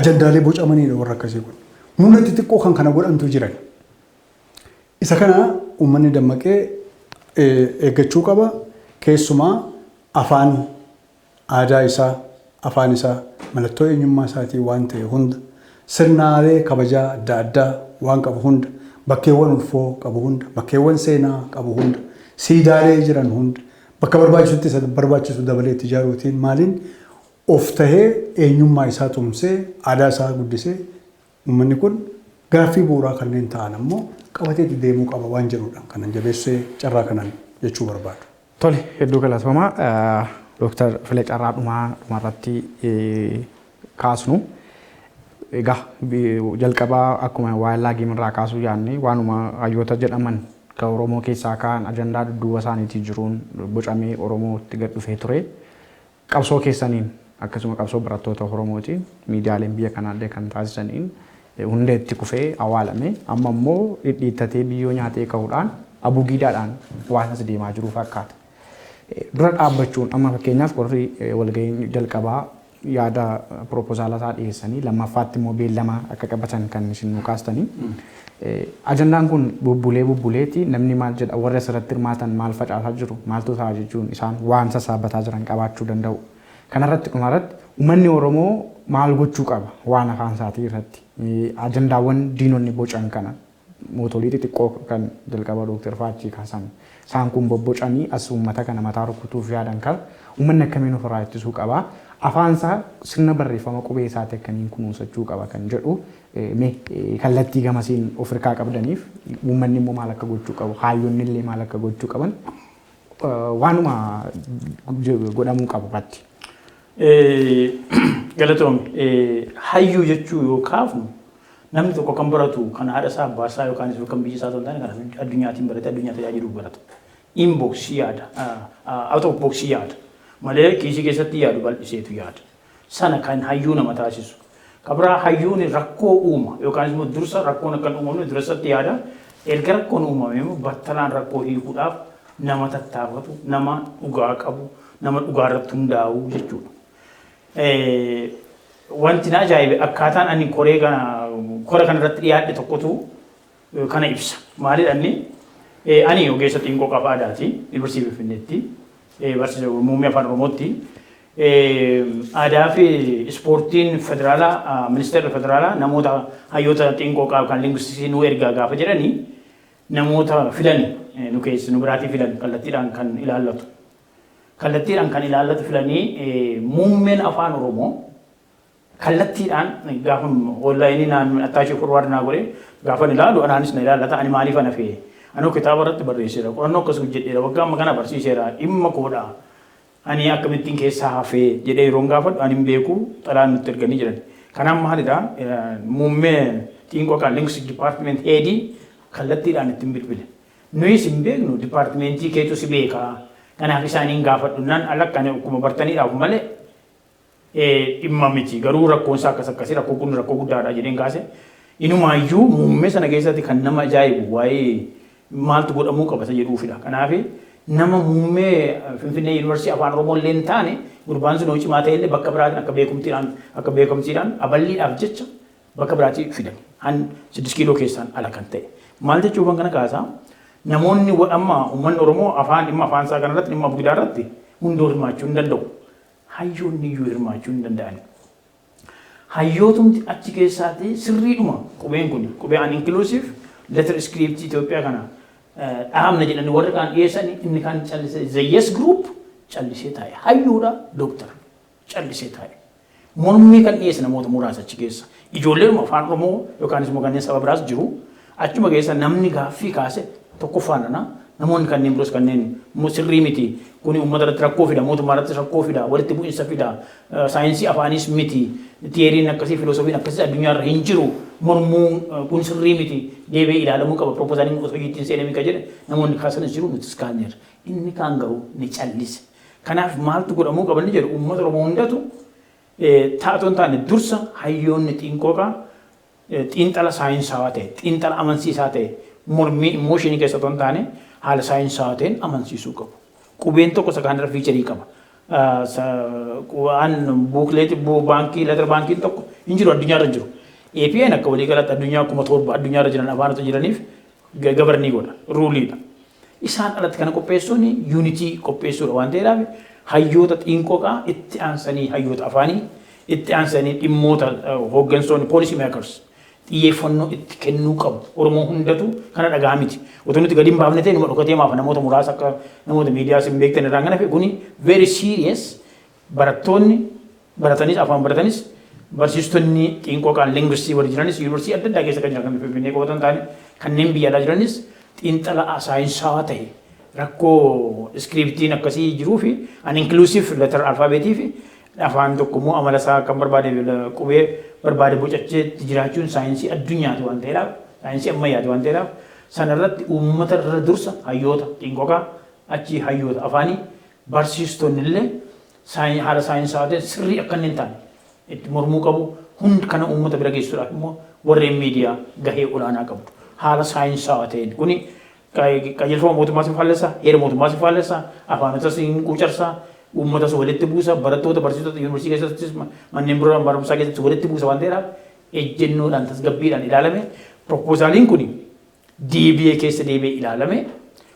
ajandaalee bocamaniidha warra akkasii kun. Murna xixiqqoo kan kana godhantu jiran. Isa kana uummanni dammaqee eeggachuu qaba. Keessumaa afaan aadaa isaa afaan isaa mallattoo eenyummaa isaatii waan ta'e hunda sirnaalee kabajaa adda addaa waan qabu hunda bakkeewwan ulfoo qabu hunda bakkeewwan seenaa qabu hunda siidaalee jiran hunda bakka barbaachisutti isa barbaachisu dabalee ijaaruutiin maaliin of tahee eenyummaa isaa tumsee aadaa isaa guddisee uummanni kun gaaffii bu'uuraa kanneen ta'an ammoo qabatee deemuu qaba waan jedhudha kanan jabeessee carraa kanan jechuu barbaadu. Tole hedduu galatoomaa Dr. Filee Carraa dhumarratti kaasnu. Egaa jalqabaa akkuma waa'ee laagiimirraa kaasuu yaadne waanuma hayyoota jedhaman kan Oromoo keessaa kaan ajandaa dudduuba isaaniitii jiruun bocamee Oromootti gad dhufee ture. Qabsoo keessaniin akkasuma qabsoo barattoota Oromootiin miidiyaaleen biyya kanaallee kan taasisaniin hundee itti kufee awwaalame amma immoo dhidhiittatee biyyoo nyaatee ka'uudhaan Abuu Gidaadhaan waan as deemaa jiru fakkaata. Dura dhaabbachuun amma fakkeenyaaf warri walgahii jalqabaa yaada proposaalaa isaa dhiyeessanii lammaffaatti immoo beellama akka qabatan kan isin nu kaastanii. Ajandaan kun bubbuleeti namni maal jedha warra asirratti hirmaatan maal facaasaa jiru maaltu ta'a jechuun isaan waan sassaabataa jiran qabaachuu danda'u. Kanarratti dhumarratti uummanni Oromoo maal gochuu qaba waan afaan isaatii irratti ajandaawwan diinonni bocan kana mootolii xixiqqoo kan jalqaba Dr. Faachii kaasan isaan kun bobbocanii as uummata kana mataa rukutuuf yaadan kan uummanni akkamiin ofirraa ittisuu qaba afaan isaa sirna barreeffama qubee isaatti akkamiin kunuunsachuu qaba kan jedhu kallattii gamasiin of hirkaa qabdaniif uummanni immoo maal akka gochuu qabu hayyoonni illee maal akka gochuu qaban waanuma godhamuu qabu irratti. Galatoom hayyuu jechuu yoo kaafnu namni tokko kan baratu kan haadha isaa abbaa isaa yookaan kan biyya isaa ta'an kan addunyaatiin barate addunyaa tajaajiluuf baratu. Inbox yaada out of box yaada malee kiisii keessatti yaadu bal'iseetu yaada. Sana kan hayyuu nama taasisu. Kabraa hayyuun rakkoo uuma yookaan immoo dursa rakkoon akka uumamne dursatti yaada. Erga rakkoon uumame immoo battalaan rakkoo hiikuudhaaf nama tattaafatu nama dhugaa qabu nama dhugaa irratti hundaa'u jechuudha. Wanti na ajaa'ibe akkaataan ani kora kana irratti dhiyaadhe tokkotu kana ibsa. Maalidhanni ani ogeessa xiinqoo qaba aadaati yuunivarsiitii Finfinneetti barsiisa muummee afaan Oromootti. Aadaa fi ispoortiin federaalaa ministeerri federaalaa namoota hayyoota xiinqoo qabu kan lingwistisii nu ergaa gaafa jedhanii namoota filani nu keessa nu biraatii filan kallattiidhaan kan ilaallatu. Kallattiidhaan kan ilaallatu filanii muummeen afaan Oromoo kallattiidhaan gaafa onlaayinii naan attaachii forwaard naa godhe gaafa ilaalu anaanis na ilaallata ani maaliif ana fe'e anoo kitaaba irratti barreesseera qorannoo akkas hojjedheera waggaa amma kana barsiiseera dhimma koodha ani akkamittiin keessaa hafee jedhee yeroon gaafadhu ani hin beeku xalaan nutti erganii jiran. Kanaaf maalidha muummee xiinqoo kan linguistic department heedii kallattiidhaan ittiin bilbile. Nuyis hin beeknu departmentii keetu si beekaa. Kanaaf isaaniin gaafadhu naan alakkaan akkuma bartaniidhaaf malee dhimma miti garuu rakkoon isaa akkasii rakkoo kun rakkoo guddaadha jedheen kaase. Inumaayyuu muummee sana keessatti kan nama ajaa'ibu waa'ee maaltu godhamuu qaba isa jedhuufidha. Kanaaf nama muummee Finfinnee Yuunivarsiitii Afaan Oromoo illee hin taane gurbaan sun cimaa ta'e illee bakka biraatiin akka beekumtiidhaan aballiidhaaf jecha bakka biraatii fidan. Han 6 kiiloo keessaan ala kan ta'e. Maal jechuun kana kaasaa namoonni amma uummanni Oromoo dhimma afaan isaa kanarratti dhimma abdiidaa irratti hunduu hirmaachuu hin danda'u. Hayyoonni iyyuu hirmaachuu hin danda'ani. Hayyootumti achi keessaati sirriidhuma qubeen kun qubee uninclusive letter script Itoophiyaa kana dhaabna jedhanii warri kaan dhiyeessan inni kan callisee the yes group callisee taa'e hayyuudha dooktar callisee taa'e. Mormii kan dhiyeesse namoota muraasa achi keessa ijoolleen afaan Oromoo yookaanis immoo kanneen saba biraas jiru achuma keessa namni gaaffii kaase tokkoffaadha. Namoonni kanneen biroos kanneen sirrii miti kuni uummata irratti rakkoo fida mootummaa irratti rakkoo fida walitti bu'iinsa fida saayinsii afaanis miti tiyeeriin akkasii filoosofiin akkasii addunyaa irra hin jiru mormuun kun sirrii miti deebi'ee ilaalamuu qaba propoozaaliin osoo ittiin seenamii ka jedhe namoonni kaasanis jiru nuti iskaaneer inni kaan garuu ni callise. Kanaaf maaltu godhamuu qaba ni jedhu uummata Oromoo hundatu taatoo hin taane dursa hayyoonni xiinqooqaa xiinxala saayinsaawaa ta'e xiinxala amansiisaa ta'e mormii immooshinii keessa otoo hin taane haala saayinsaawaa ta'een amansiisuu qabu. Qubeen tokko isa kaanirra fiicharii qaba. Waan buukleetii baankii leetara baankiin tokko hin jiru addunyaarra jiru. APN akka walii galatti addunyaa 7,000 addunyaarra jiran afaanota jiraniif gabarnii godha ruuliidha. Isaan alatti kana qopheessuun yuunitii qopheessuudha waan ta'eedhaaf hayyoota xiinqooqaa itti aansanii hayyoota afaanii itti aansanii dhimmoota hooggansoonni poolisii meekars xiyyeeffannoo itti kennuu qabu. Oromoo hundatu kana dhagaa miti. Otoo nuti gadi hin baafne ta'e numa dhokatee maaf namoota muraasa akka namoota miidiyaas hin beektan irraan kana kuni very serious barattoonni baratanis afaan baratanis barsiistonni xiinqooqaan linguistii warri jiranis yuunivarsiitii adda addaa keessa kan jiran kan Finfinnee qofatan ta'ani kanneen biyya alaa jiranis xiinxala saayinsaawaa ta'e rakkoo iskiriptiin akkasii jiruu fi uninclusive letter alfaabeetii fi afaan tokko immoo amala isaa kan barbaade qubee barbaade bocacheetti jiraachuun saayinsii addunyaati waan ta'eedhaaf saayinsii ammayyaati waan ta'eedhaaf sanarratti uummata irra dursa hayyoota xiinqooqaa achi hayyoota afaanii barsiistonni illee haala saayinsaawaa ta'e sirrii akka hin taane itti mormuu qabu hundi kana uummata bira geessuudhaaf immoo warreen miidiyaa gahee olaanaa qabdu haala saayinsaawaa ta'een kuni qajeelfama mootummaas hin faallessaa heera mootummaas hin faallessaa afaanotas hin quucarsaa uummatas walitti buusa barattoota barsiisota yuunivarsiitii keessattis manneen biroo barumsaa keessatti walitti buusa waan ta'eedhaaf ejjennoodhaan tasgabbiidhaan ilaalame propoozaaliin kun DBA keessa deebi'ee ilaalame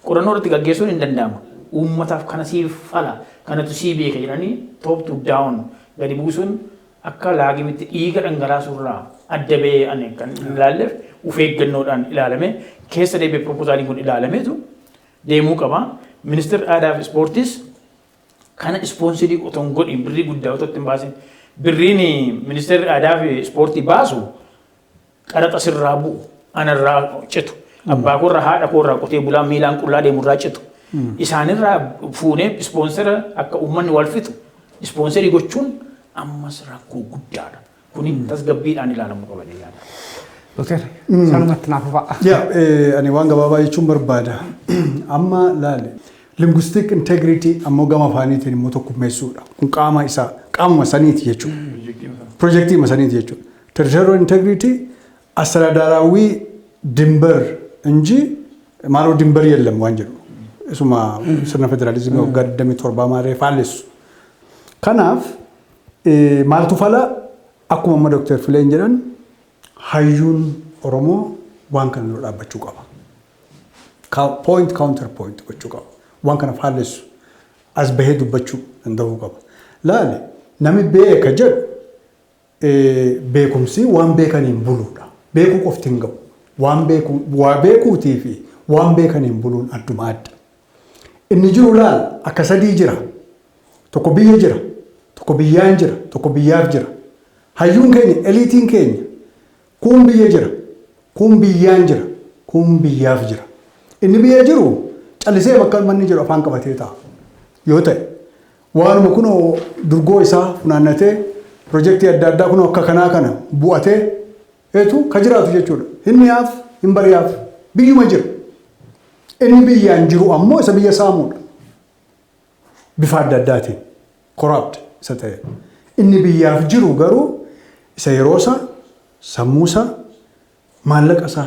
qorannoo irratti gaggeessuun hin danda'amu. Uummataaf kana siif fala kanatu sii beeka jedhanii top to down gadi buusuun akka laagimitti dhiiga dhangalaasuurraa adda ba'ee kan ilaalleef uf eeggannoodhaan ilaalame keessa deebi'ee propoozaaliin kun ilaalameetu deemuu qaba. Ministeerri aadaa fi ispoortiis kana ispoonsirii otoo hin godhin birrii guddaa otoo ittiin baasin birriin ministeerri aadaa fi ispoortii baasu qaraxa sirraa bu'u anarraa citu abbaa koorraa haadha koorraa qotee bulaa miilaan qullaa deemurraa citu isaanirraa fuunee ispoonsera akka uummanni wal fixu ispoonsirii gochuun ammas rakkoo guddaadha. Kuni tasgabbiidhaan ilaalamuu qaba jechuudha. Doktor, salumatti naaf fa'a. Ani waan gabaabaa jechuun barbaada. Amma laale linguistic integrity ammoo gama afaaniitiin immoo tokkummeessuudha. Kun qaamuma saniiti jechuudha. Projektii saniiti jechuudha. Territorial integrity አስተዳደራዊ ድንበር እንጂ ማለው ድንበር የለም ዋንጀሩ እሱማ ስነ ፌደራሊዝም ወጋደም ቶርባ ማሬ ፋለሱ ከናፍ ማልቱ ፋላ አኩማ ዶክተር ፍሌንጀራን ሃዩን ኦሮሞ ዋን ከን ሎዳባችሁ ቀባ ፖይንት ካውንተር ፖይንት ወቹ ቀባ ዋን ከን ፋለሱ አዝ በሄዱባችሁ እንደው ቀባ ላለ ነሚ በከጀ ቤኩምሲ ዋን ቤከኒን ቡሉዳ beeku qofti hin gahu waa beekuutii fi waan beekaniin buluun adduma adda. Inni jiru laal akka sadii jira. Tokko biyya jira, tokko biyyaan jira, tokko biyyaaf jira. Hayyuun keenya, eliitiin keenya kun biyya jira, kun biyyaan jira, kun biyyaaf jira. Inni biyya jiru callisee bakka manni jiru afaan qabatee ta'a. Yoo ta'e waanuma kunoo durgoo isaa funaannatee piroojeektii adda addaa kunoo akka kanaa kana bu'atee eetu ka jiraatu jechuudha. Hin mi'aaf hin bari'aaf biyyuma jira. Inni biyyaan jiru ammoo isa biyya saamuudha. Bifa adda addaatiin corrupt isa ta'e. Inni biyyaaf jiru garuu isa yeroosaa, sammuusaa, maallaqasaa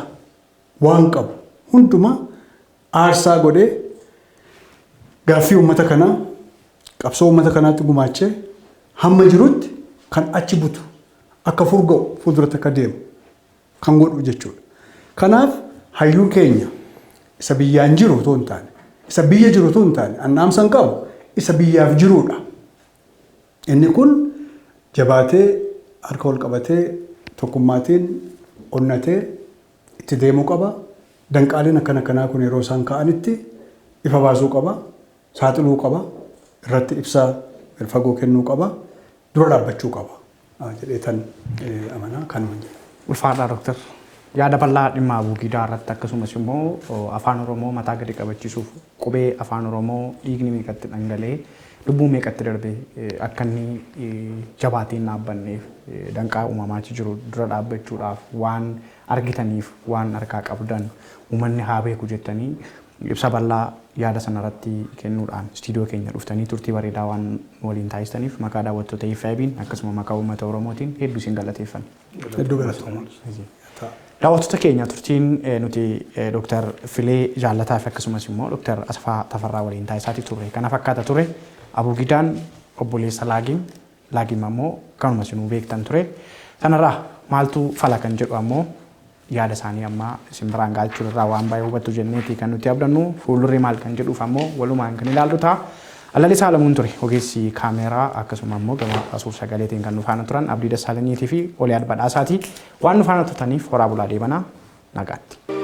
waan qabu hundumaa aarsaa godhee gaaffii uummata kanaa qabsoo uummata kanaatti gumaachee hamma jirutti kan achi butu akka furga'u fuulduratti akka deemu kan godhu jechuudha. Kanaaf hayyuun keenya isa biyyaan jiru otoo hin taane isa biyya jiru otoo hin taane annaamsan qabu isa biyyaaf jiruudha. Inni kun jabaatee harka wal qabatee tokkummaatiin onnatee itti deemuu qaba. Danqaaleen akkana kanaa kun yeroo isaan ka'anitti ifa baasuu qaba. Saaxiluu qaba. Irratti ibsaa fagoo kennuu qaba. Dura dhaabbachuu qaba. Jedheetan amanaa kan wajjin. Ulfaadhaa Dooktar. Yaada bal'aa dhimma Abuugidaa irratti akkasumas immoo afaan Oromoo mataa gadi qabachiisuuf qubee afaan Oromoo dhiigni meeqatti dhangala'ee lubbuu meeqatti darbee akka inni jabaatiin dhaabbanneef danqaa uumamaachi jiru dura dhaabbachuudhaaf waan argitaniif waan harkaa qabdan uummanni haa beeku jettanii ibsa bal'aa yaada sanarratti kennuudhaan istiidiyoo keenya dhuftanii turtii bareedaa waan waliin taasistaniif maqaa daawwattoota IFAB'n akkasuma maqaa uummata Oromootiin hedduu isin galateeffanna. Hedduu galatoomaa. Daawwattoota keenya turtiin nuti Dooktar Filee Jaallataa fi akkasumas immoo Dooktar Asfaa Tafarraa waliin taasisaa turre kana fakkaata ture. Abuugidaan obboleessa Laagiin ammoo kanuma isinuu beektan ture. Sanarraa maaltu fala kan jedhu ammoo yaada isaanii amma isin biraan gaalchuu irraa waan baay'ee hubattu jenneeti kan nuti abdannu fuuldurri maal kan jedhuuf ammoo walumaan kan ilaallu ta'a. Alali Saalamuun ture ogeessi kaameeraa akkasuma immoo gama suur sagaleetiin kan nu faana turan Abdii Dassaalaniitii fi Oliyaad Badhaasaati waan nu faana turtaniif horaa bulaa deebanaa nagaatti.